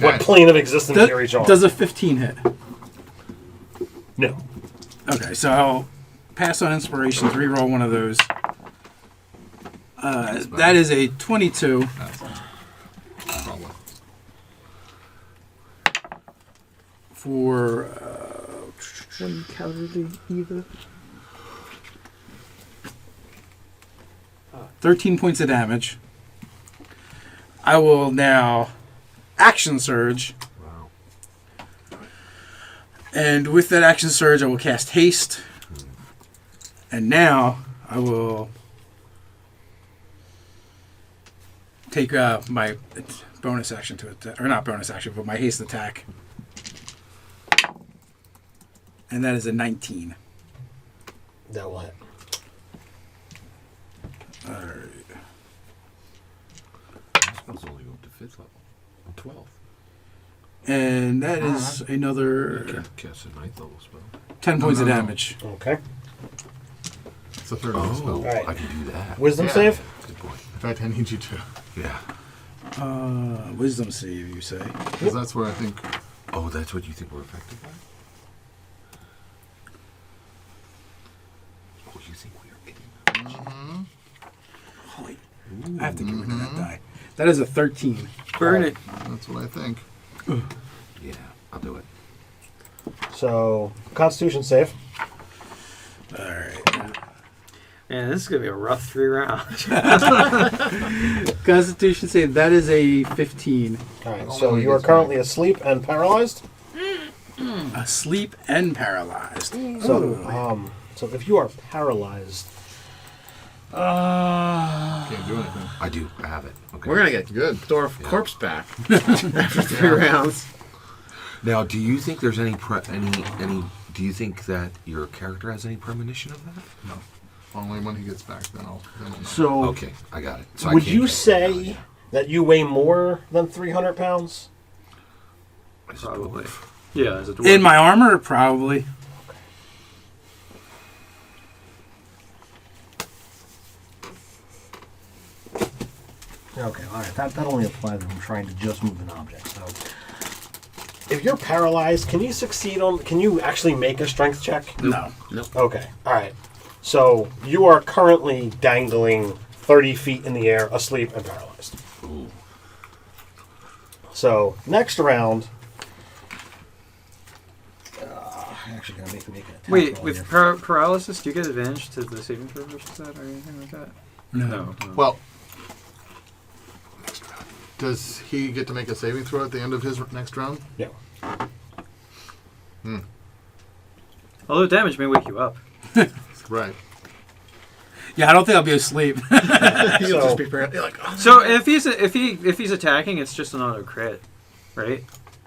Okay. plane of existence you're each on. Does a 15 hit? No. Okay, so I'll pass on inspirations, reroll one of those. That is a 22. Probably. For 1 calorie evil. 13 points of damage. I will now action surge. Wow. And with that action surge, I will cast haste. And now I will take my bonus action to attack, or not bonus action, but my haste attack. And that is a 19. That will hit. Alright. Spells only go up to 5th level. 12th. And that is another Can't cast a 9th level spell. 10 points of No. damage. Okay. It's a third level spell. Oh, Alright. I can do that. Wisdom Yeah. save? Good point. In fact, I need you to, Yeah. Wisdom save, you say? because that's where I think. Oh, that's what you think we're affected by? Oh, you think we are getting... Holy. I have to get rid of that die. That is a 13. Burn it. That's what I think. Yeah, I'll do it. So, Constitution save. Alright. Man, this is gonna be a rough 3 rounds. Constitution save, that is a 15. Alright, Only so when he you are gets currently asleep and paralyzed. Asleep and paralyzed. So if you are paralyzed, Can't do anything. I do. I have it. Okay. We're gonna get Good. Dwarf corpse back after 3 rounds. Now, do you think there's any do you think that your character has any premonition of that? No. Only when he gets back, then I'll know. so Okay, I got it. So I would can't you cast it say now. that you weigh more than 300 pounds? As a Probably. dwarf. Yeah, as a dwarf. In my armor, probably. Okay, alright. That only applies when I'm trying to just move an object. So if you're paralyzed, can you actually make a strength check? No. Okay, alright. So you are currently dangling 30 feet in the air, asleep and paralyzed. Ooh. So next round. Actually, gonna make an attack Wait, roll with here. paralysis, do you get advantage to the saving throw versus that or anything like that? No. Well, does he get to make a saving throw at the end of his next round? Yeah. Although damage may wake you up. Right. Yeah, I don't think I'll be asleep. You'll just be like, oh. So if he's attacking, it's just an auto crit, right?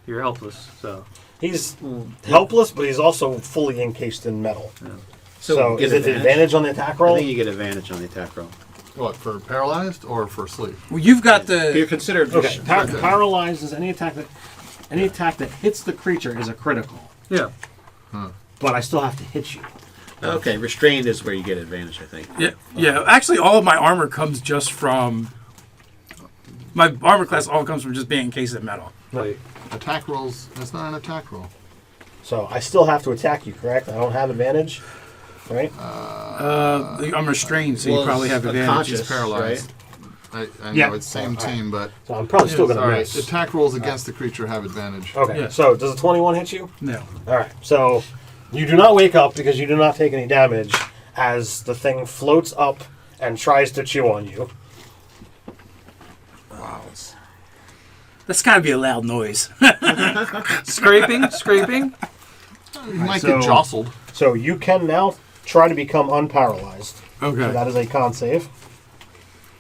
You're helpless. So He's helpless, but he's also fully encased in metal. So you is get it advantage on the attack roll? I think you get advantage on the attack roll. What, for paralyzed or for sleep? Well, you've got You're the. considered Okay, paralyzed is any attack that hits the creature is a critical. yeah. But I still have to hit you. Okay, restrained is where you get advantage, I think. Yeah. Actually, all of my armor comes just from. My armor class all comes from just being encased in metal. Like, Attack rolls, that's not an attack roll. So I still have to attack you, correct? I don't have advantage, right? I'm restrained, so Well, you probably have it's advantage. unconscious. He's paralyzed. I know Yeah. it's same team, but So I'm probably still going to sorry, miss. attack rolls against the creature have advantage. Okay, Yeah. so does a 21 hit you? No. All right, so you do not wake up because you do not take any damage as the thing floats up and tries to chew on you. Wow. That's got to be a loud noise. scraping. You might so- get jostled. So you can now try to become unparalyzed. So Okay. that is a con save.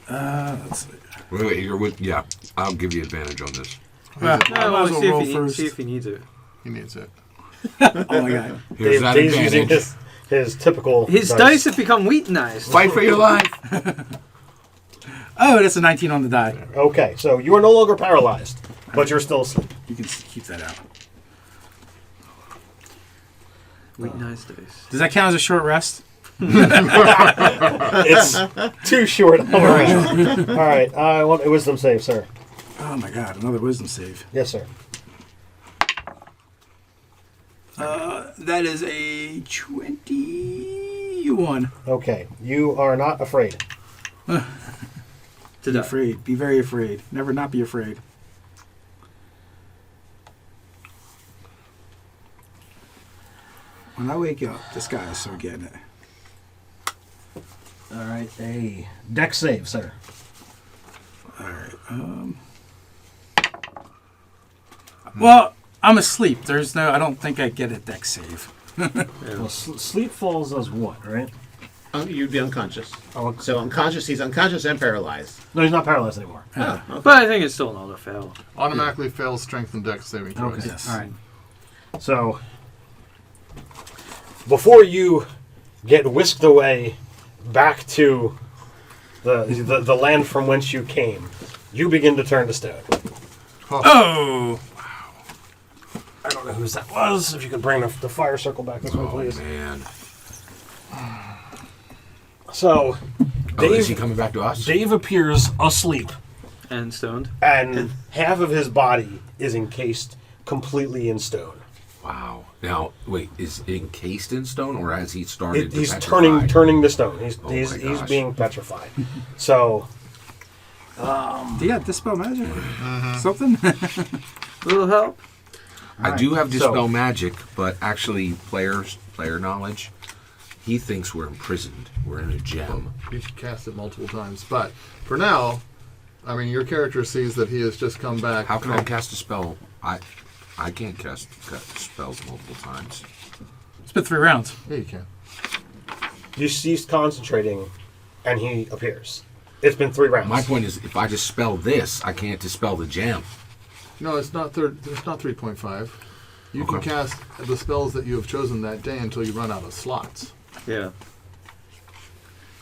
Let's see. Wait, you're with... Yeah, I'll give you advantage on this. I Yeah, might well, as well see, roll if he, first. see if he needs it. He needs it. Oh my god. Here's that Dave's advantage. using his typical His dice have become wheatonized. Fight for your life. Oh, that's a 19 on the die. Okay, so you are no longer paralyzed, but you're still asleep. You can keep that out. Wheatonized dice. Does that count as a short rest? It's too short of a round. All right, I want a wisdom save, sir. Oh my god, another wisdom save. Yes, sir. That is a 21. Okay, you are not afraid. To Be die. afraid. Be very afraid. Never not be afraid. When I wake up, this guy is so getting it. All right, a dex save, sir. Well, I'm asleep. There's no. I don't think I get a deck save. Well, sleep falls as what, right? You'd be unconscious. Oh, So unconscious, he's unconscious and paralyzed. no, he's not paralyzed anymore. Oh, okay. But I think it's still an auto fail. Automatically fails strength and dex saving throws. Okay. Yes. All right. So, before you get whisked away back to the land from whence you came, you begin to turn to stone. Oh. I don't know whose that was. If you could bring the fire circle back this way, Oh please. man. So, Oh, is he Dave, coming back to us? Dave appears asleep, And stoned. and half of his body is encased completely in stone. Wow. Now, wait, is it encased in stone, or has he started? He's to turning petrify? to stone. He's Oh he's, my he's gosh. being petrified. So, Do you have dispel magic? Something? A little help. I do have So- dispel magic, but actually, player knowledge, he thinks we're imprisoned. We're in a gem. You can cast it multiple times. But for now, I mean, your character sees that he has just come back. How can I cast a spell? I can't cast spells multiple times. It's been 3 rounds. Yeah, you can. you cease concentrating, and he appears. It's been 3 rounds. My point is, if I dispel this, I can't dispel the gem. No, it's not. It's not 3.5. You can Okay. cast the spells that you have chosen that day until you run out of slots. Yeah.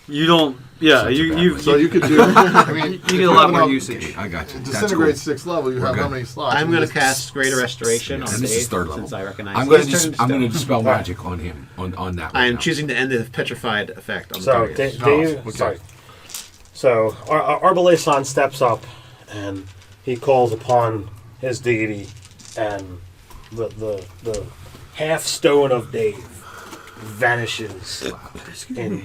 You don't. Yeah. Such a You bad you way. So you could do. I mean, you get a lot more usage. I got you. That's Disintegrate cool. 6th level. You We're have how good. many slots? I'm You going to just- cast Greater Restoration on And this is Dave, third level. since I recognize I'm he's going turned to stone. dispel magic on him on that. I right am now. choosing to end the petrified effect on the So, target. Dave, okay. sorry. So, Arbalason steps up, and he calls upon his deity, and the half stone of Dave vanishes. And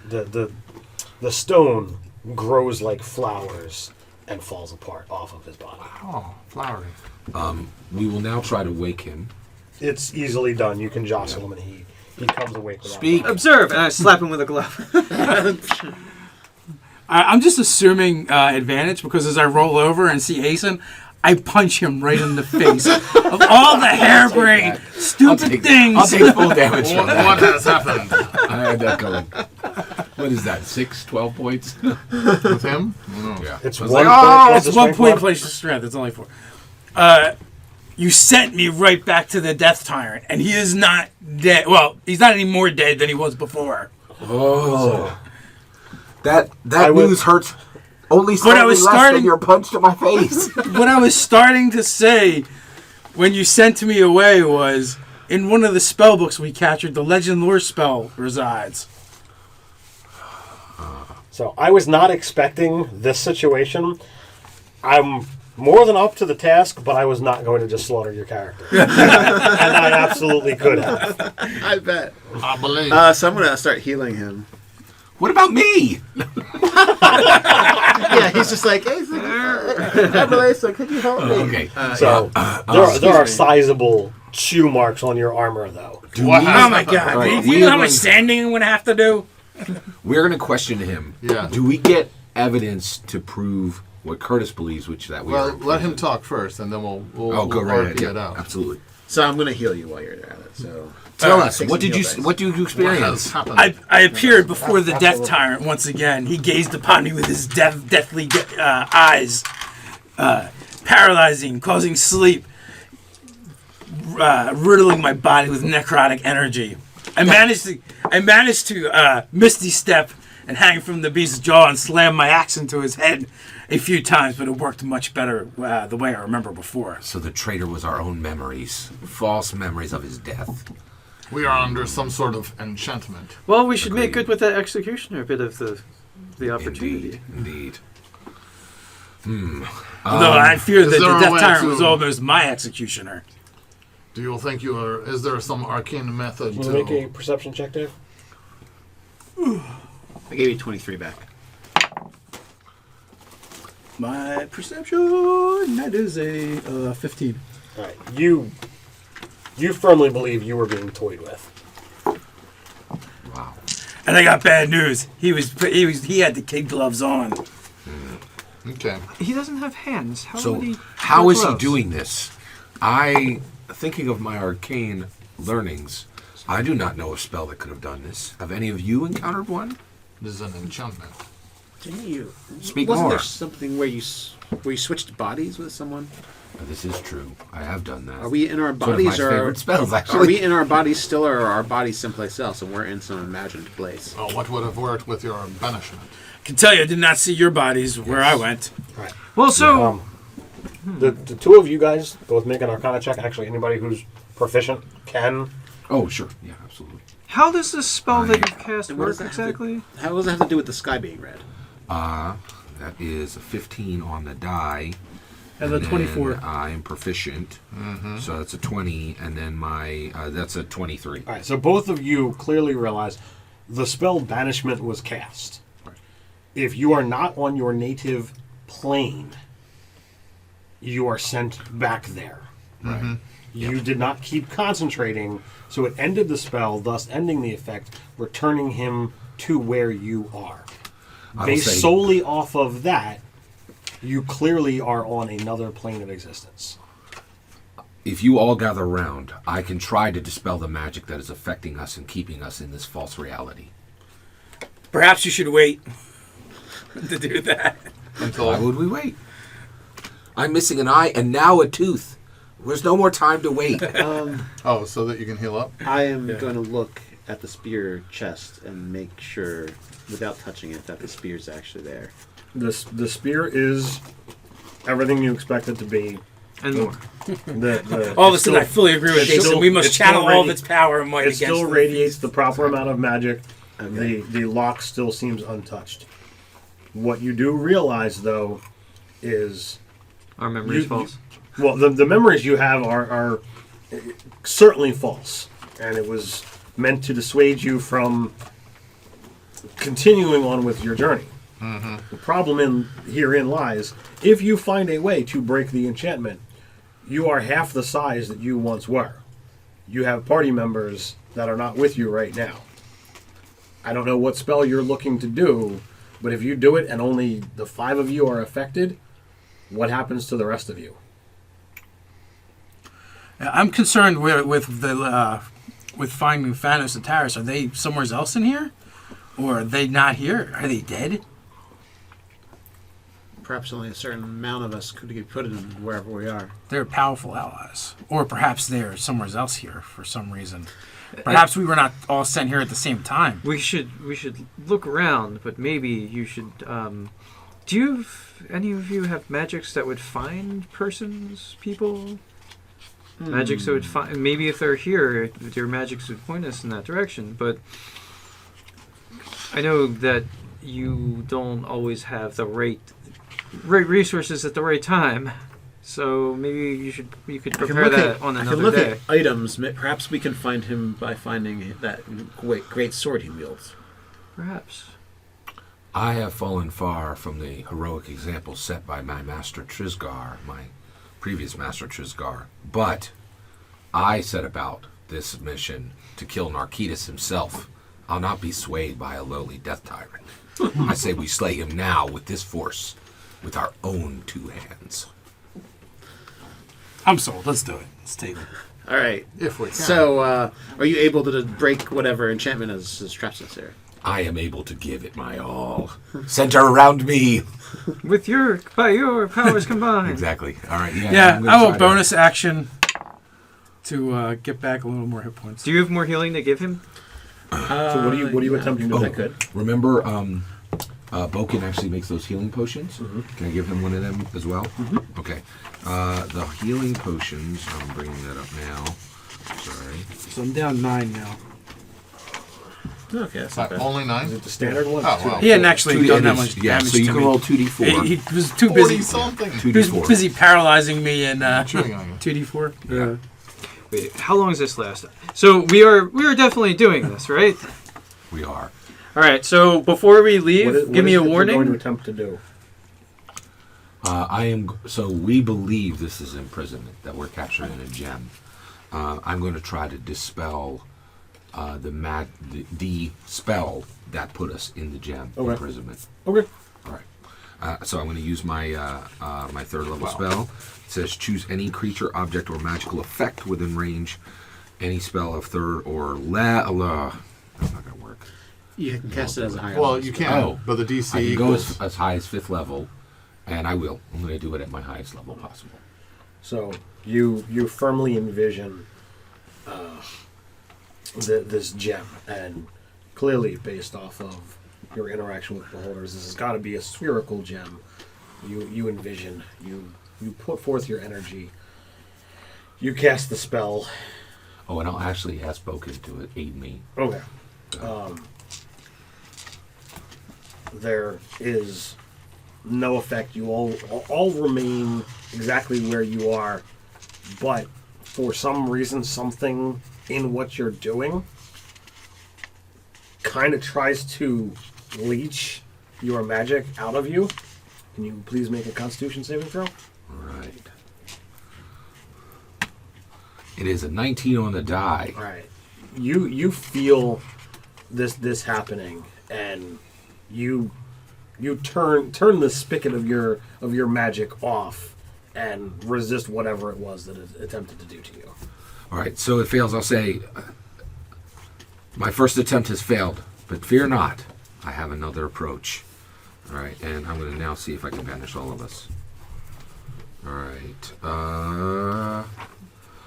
the stone grows like flowers and falls apart off of his body. Oh, flowery. We will now try to wake him. It's easily done. You can jostle him, and he comes awake. without Speak. body. Observe, and I slap him with a glove. I'm just assuming advantage because as I roll over and see Asen, I punch him right in the face of all the harebrained, stupid things. I'll take full damage from What that. has happened I had that going. What is that? 12 points? with him? No. Yeah. It's I was one like, point. "Oh!" plus It's the 1 strength point mod. place to strength. It's only 4. You sent me right back to the Death Tyrant, and he is not dead. Well, he's not any more dead than he was before. Oh. That I would- news hurts only I slightly was less starting- than your punch to my face. What I was starting to say when you sent me away was, in one of the spell books we captured, the Legend Lore spell resides. So I was not expecting this situation. I'm more than up to the task, but I was not going to just slaughter your character. And I absolutely could have. I bet. I believe. So I'm going to start healing him. What about me? Yeah, he's just like, hey, Abalesa, could you help me? Okay. So there are sizable chew marks on your armor, though. What Oh has my happened? god. Right, Do we you know are how much going- standing I'm going to have to do? We're going to question him. Yeah. Do we get evidence to prove what Curtis believes, which that we Well, are? let him talk first, and then we'll Oh, go right ahead. RP it Yeah, out. absolutely. So I'm going to heal you while you're at it. So Tell us, take what some did you heal dice. what do you What has experience? happened? I appeared before the Death Absolutely. Tyrant once again. He gazed upon me with his deathly eyes, paralyzing, causing sleep, riddling my body with necrotic energy. I managed to misty step and hang from the beast's jaw and slam my axe into his head a few times, but it worked much better the way I remember before. So the traitor was our own memories, false memories of his death. We are under some sort of enchantment. Well, we should make Agreed. good with that executioner bit of the opportunity. Indeed. Although I fear is that there the a Death way Tyrant to- was almost my executioner. Do you think you are? Is there some arcane method Can to you make a perception check, Dave? I gave you 23 back. My perception, that is a 15. All right. You firmly believe you were being toyed with. Wow. And I got bad news. He had the kid gloves on. Okay. He doesn't have hands. How So would he? how wear is he gloves? doing this? I thinking of my arcane learnings, I do not know a spell that could have done this. Have any of you encountered one? This is an enchantment. Didn't you? Speak Wasn't more. there something where you switched bodies with someone? This is true. I have done that. Are we in our It's one of bodies, my or favorite spells, are actually. we in our bodies still, or are our bodies someplace else, and we're in some imagined place? Oh, what would have worked with your banishment? I can tell you, I did not see your bodies where I went. Right. Well, so The two of you guys both make an Arcana check. Actually, anybody who's proficient can. Oh, sure. Yeah, absolutely. how does this spell that you've cast And what work does that have to- exactly? How does that have to do with the sky being red? That is a 15 on the die. And the then 24. I am proficient, so that's a 20, and then my that's a 23. All right. So both of you clearly realize the spell banishment was cast. If you are not on your native plane, you are sent back there. Right. You did not keep concentrating, so it ended the spell, thus ending the effect, returning him to where you are. I will Based say- solely off of that, you clearly are on another plane of existence. If you all gather around, I can try to dispel the magic that is affecting us and keeping us in this false reality. Perhaps you should wait to do that. Why would we wait? I'm missing an eye and now a tooth. There's no more time to wait. Oh, so that you can heal up? I am going to look at the spear chest and make sure, without touching it, that the spear's actually there. The spear is everything you expect it to be. And more. All of a sudden, I fully agree with it's Jason. still- We must it's channel still all of radi- its power and might It against still the radiates beast. the proper amount of magic. Okay. The lock still seems untouched. What you do realize, though, is Our memory's You- false. well, the memories you have are certainly false, and it was meant to dissuade you from continuing on with your journey. The problem herein lies, if you find a way to break the enchantment, you are half the size that you once were. You have party members that are not with you right now. I don't know what spell you're looking to do, but if you do it and only the 5 of you are affected, what happens to the rest of you? I'm concerned with finding Thanos and Tyrants. Are they somewhere else in here, or are they not here? Are they dead? Perhaps only a certain amount of us could be put in wherever we are. They're powerful allies, or perhaps they're somewhere else here for some reason. Perhaps we were not all sent here at the same time. We should look around, but maybe you should. Do you any of you have magics that would find persons, people? Magics that would find. Maybe if they're here, your magics would point us in that direction. But I know that you don't always have the right resources at the right time. So maybe you could prepare that on I can another look day. at items. Perhaps we can find him by finding that great sword he wields. Perhaps. I have fallen far from the heroic example set by my master Trisgar, my previous master Trisgar. But I set about this mission to kill Narcitus himself. I'll not be swayed by a lowly Death Tyrant. I say we slay him now with this force, with our own 2 hands. I'm sold. Let's do it. Let's take it. All right. If we can. So, are you able to break whatever enchantment is trapped us here? I am able to give it my all. Center around me. By your powers combined. Exactly. All right. Yeah. Yeah, I'm gonna I will try to- bonus action to get back a little more hit points. Do you have more healing to give him? So what are you attempting to Oh, do? remember, Boken actually makes those healing potions. Can I give him one of them as well? Okay. The healing potions. I'm bringing that up now. Sorry. So I'm down 9 now. Okay, that's not bad. Only 9? Is it the standard one? Oh, wow. He hadn't actually Two- done it that is- much yeah, damage so you to can me. roll 2d4. He was too 40 busy. something. He was 2d4. busy paralyzing me and Chewing on you. 2d4. Yeah. Wait, how long does this last? So we are definitely doing this, right? We are. All right. So before we leave, give me a What warning. going to attempt to do? So we believe this is imprisonment, that we're captured in a gem. I'm going to try to dispel the spell that put us in the gem Okay. imprisonment. Okay. All right. So I'm going to use my my third level spell. It says choose any creature, object, or magical effect within range. Any spell of third or That's not going to work. You can cast it as a higher Well, level you spell. can, but the DC I can go equals... as high as 5th level, and I will. I'm going to do it at my highest level possible. So you firmly envision this gem, and clearly based off of your interaction with beholders, this has got to be a spherical gem. You envision, you put forth your energy, you cast the spell. Oh, and I'll actually ask Boken to aid me. Okay. There is no effect. You all remain exactly where you are, but for some reason, something in what you're doing kind of tries to leech your magic out of you. Can you please make a Constitution saving throw? Right. It is a 19 on the die. All right. You feel this happening, and you turn the spigot of your magic off and resist whatever it was that it attempted to do to you. All right, so it fails. I'll say, my first attempt has failed, but fear not. I have another approach. All right, and I'm going to now see if I can banish all of us. All right.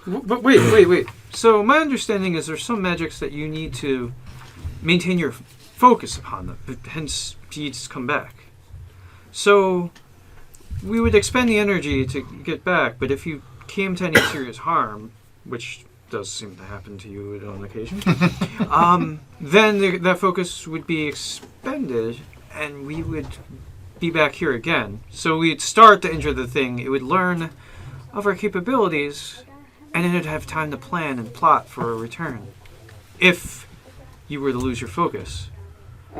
But wait. So my understanding is there's some magics that you need to maintain your focus upon them, hence deeds come back. So we would expend the energy to get back, but if you came to any serious harm, which does seem to happen to you on occasion, then that focus would be expended, and we would be back here again. So we'd start to injure the thing, it would learn of our capabilities, and then it'd have time to plan and plot for a return. If you were to lose your focus.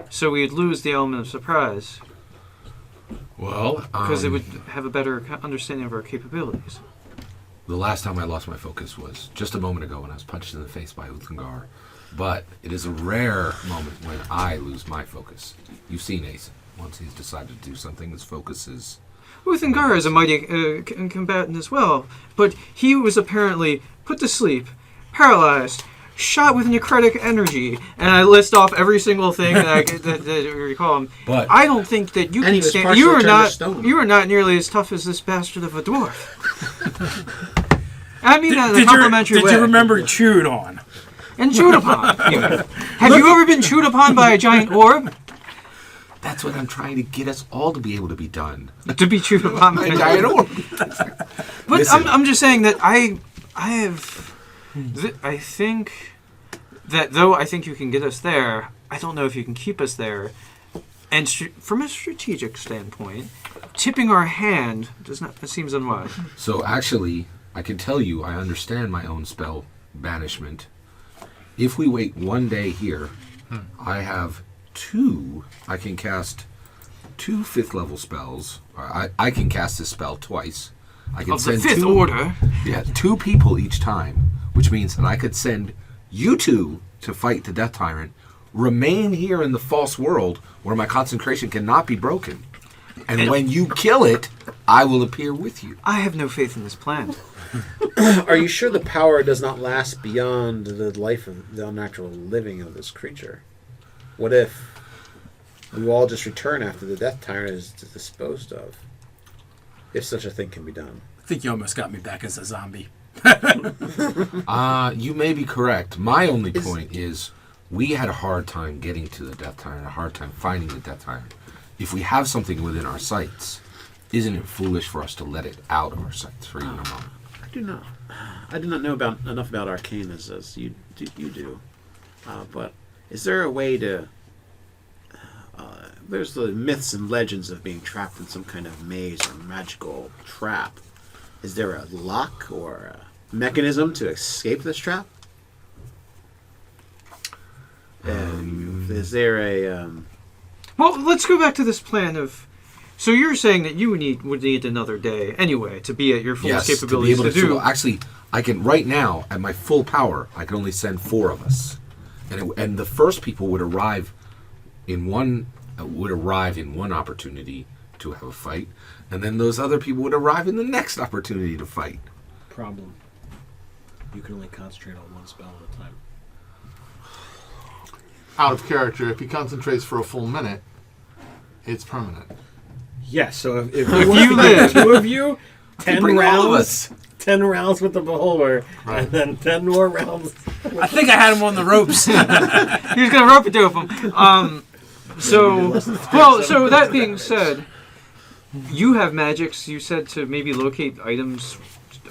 So we'd lose the element of surprise. Well, Because it would have a better understanding of our capabilities. the last time I lost my focus was just a moment ago when I was punched in the face by Uthengar. But it is a rare moment when I lose my focus. You've seen Ace. Once he's decided to do something, his focus is... Uthengar is a mighty combatant as well, but he was apparently put to sleep, paralyzed, shot with necrotic energy, and I list off every single thing that I recall him. But I don't think that you And can he was stand. partially You are turned to not. stone. You are not nearly as tough as this bastard of a dwarf. I mean that in a Did complimentary way. you remember chewed on? And chewed upon. Have you ever been chewed upon by a giant orb? that's what I'm trying to get us all to be able to be done. To be chewed upon by a giant orb. But Listen. I'm just saying that I think that though I think you can get us there, I don't know if you can keep us there. And from a strategic standpoint, tipping our hand it seems unwise. So actually, I can tell you I understand my own spell banishment. If we wait one day here, I have I can cast 2 5th level spells. I can cast this spell twice. I can Of the send fifth 2, order. Yeah, 2 people each time, which means that I could send you 2 to fight the Death Tyrant, remain here in the false world where my concentration cannot be broken. And when you kill it, I will appear with you. I have no faith in this plan. Are you sure the power does not last beyond the life of the unnatural living of this creature? What if we all just return after the Death Tyrant is disposed of? If such a thing can be done. I think you almost got me back as a zombie. You may be correct. My only point is we had a hard time getting to the Death Tyrant, a hard time finding the Death Tyrant. If we have something within our sights, isn't it foolish for us to let it out of our sights for even a moment? I do not know enough about arcane as you do. But is there a way to... there's the myths and legends of being trapped in some kind of maze or magical trap. Is there a lock or a mechanism to escape this trap? Is there a... Well, let's go back to this plan of... So you're saying that you would need another day anyway to be at your fullest capabilities to be able to do... Actually, I can right now at my full power. I can only send 4 of us, and the first people would arrive in one opportunity to have a fight, and then those other people would arrive in the next opportunity to fight. Problem. You can only concentrate on one spell at a time. Out of character, if he concentrates for a full minute, it's permanent. Yes, so if If you live, two of you, 10 bring all of rounds, us. 10 rounds with the beholder, Right. and then 10 more rounds. I think I had him on the ropes. he was gonna rope it to him. So that being said, you have magics. You said to maybe locate items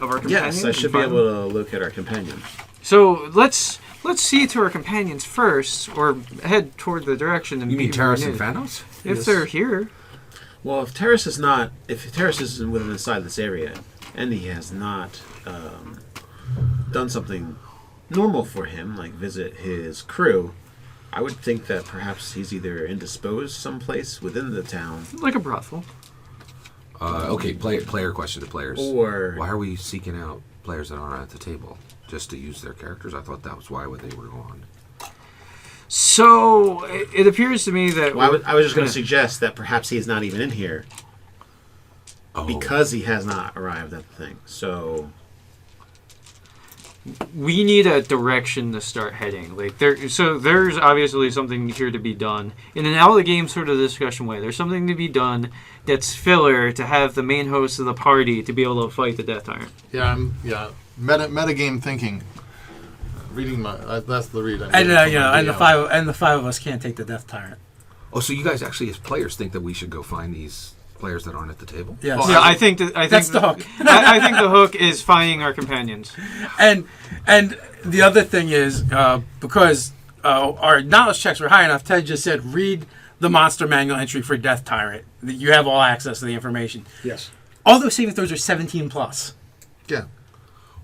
of our companions. Yes, I should be able to locate our companion. So let's see to our companions first, or head toward the direction. And You mean be Tyrants and reunited. Phanos? If Yes. they're here. Well, if Terrace isn't within inside this area, and he has not done something normal for him, like visit his crew, I would think that perhaps he's either indisposed someplace within the town, Like a brothel. Okay, player question to players. or Why are we seeking out players that aren't at the table? Just to use their characters? I thought that was why they were gone. So it appears to me that well, I was just going to suggest that perhaps he's not even in here Oh, because he has not arrived at the thing. So we need a direction to start heading. There's obviously something here to be done in an out of the game sort of discussion way. There's something to be done that's filler to have the main host of the party to be able to fight the Death Tyrant. Metagame thinking. Reading that's the read. And the five of us can't take the Death Tyrant. Oh, so you guys actually, as players, think that we should go find these players that aren't at the table? Yes. Well, Yeah, I think That's the hook. I think the hook is finding our companions. And the other thing is because our knowledge checks were high enough, Ted just said read the monster manual entry for Death Tyrant. You have all access to the information. Yes. All those saving throws are 17 plus. Yeah.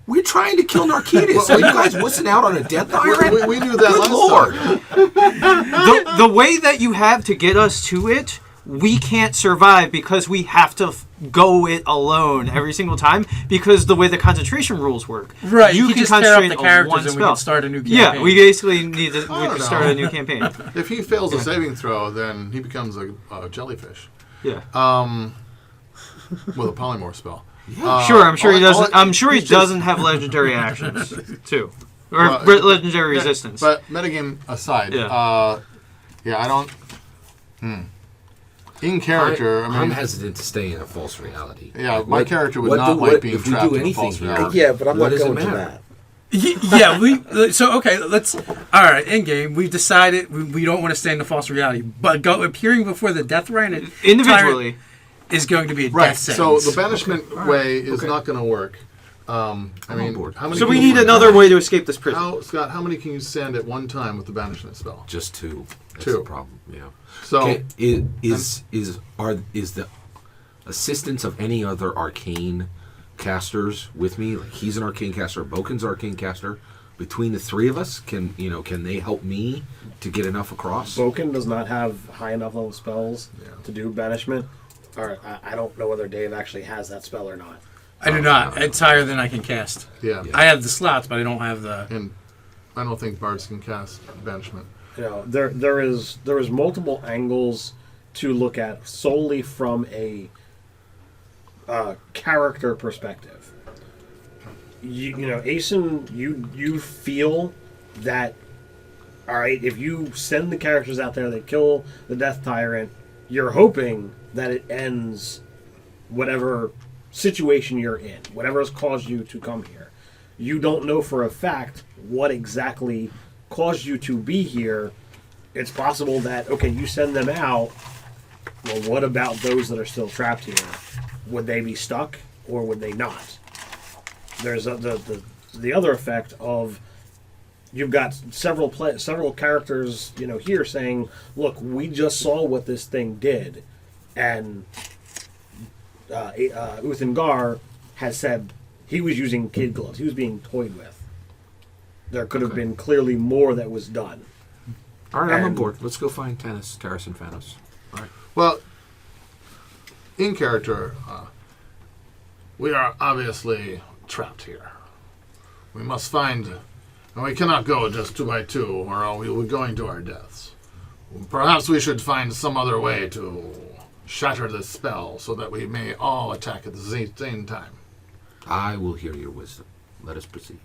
We're trying to kill Narcitus. Are you guys missing out on a Death Tyrant? We knew that Good last Lord. time. The way that you have to get us to it, we can't survive because we have to go it alone every single time because the way the concentration rules work. Right. You can can just tear up concentrate the on characters one and we spell. can start a new campaign. Yeah, we basically need to I don't start know. a new campaign. If he fails a saving throw, then he becomes a jellyfish. Yeah. With a polymorph spell. Sure, I'm sure he doesn't. I'm sure he he's just- doesn't have legendary actions too, or Well, legendary resistance. But metagame aside, Yeah. I don't. In character, I'm hesitant to stay in a false reality. Yeah, my character would not like being if we trapped do in a anything false here, reality. Yeah, but I'm what not does it going to matter? that. Yeah, so okay, let's. All right, in game, we've decided we don't want to stay in the false reality, but appearing before the Death Tyrant Individually, is going to be a Right. death So sentence. the banishment way is not going to work. I mean, board. how many? so we people- need another way to escape this prison. Scott, how many can you send at one time with the banishment spell? Just two. That's Two. the problem. Yeah. So Okay, is the assistance of any other arcane casters with me? Like he's an arcane caster, Boken's an arcane caster. Between the three of us, can they help me to get enough across? Boken does not have high enough level spells to do banishment. Or I don't know whether Dave actually has that spell or not. I do not. It's higher than I can cast. yeah, I have the slots, but I don't have the. and I don't think bards can cast banishment. You know, there is multiple angles to look at solely from a character perspective. You know, Asen, you feel that. All right, if you send the characters out there, they kill the Death Tyrant. You're hoping that it ends whatever situation you're in, whatever has caused you to come here. You don't know for a fact what exactly caused you to be here. It's possible that, okay, you send them out. Well, what about those that are still trapped here? Would they be stuck or would they not? There's the other effect of you've got several characters, you know, here saying, "Look, we just saw what this thing did," and Uthengar has said he was using kid gloves. He was being toyed with. There could have been clearly more that was done. All right, I'm on And- board. Let's go find Tyrants and Phanos. All right. Well, in character, we are obviously trapped here. We must find, and we cannot go just 2 by 2, or we will be going to our deaths. Perhaps we should find some other way to shatter this spell so that we may all attack at the same time. I will hear your wisdom. Let us proceed.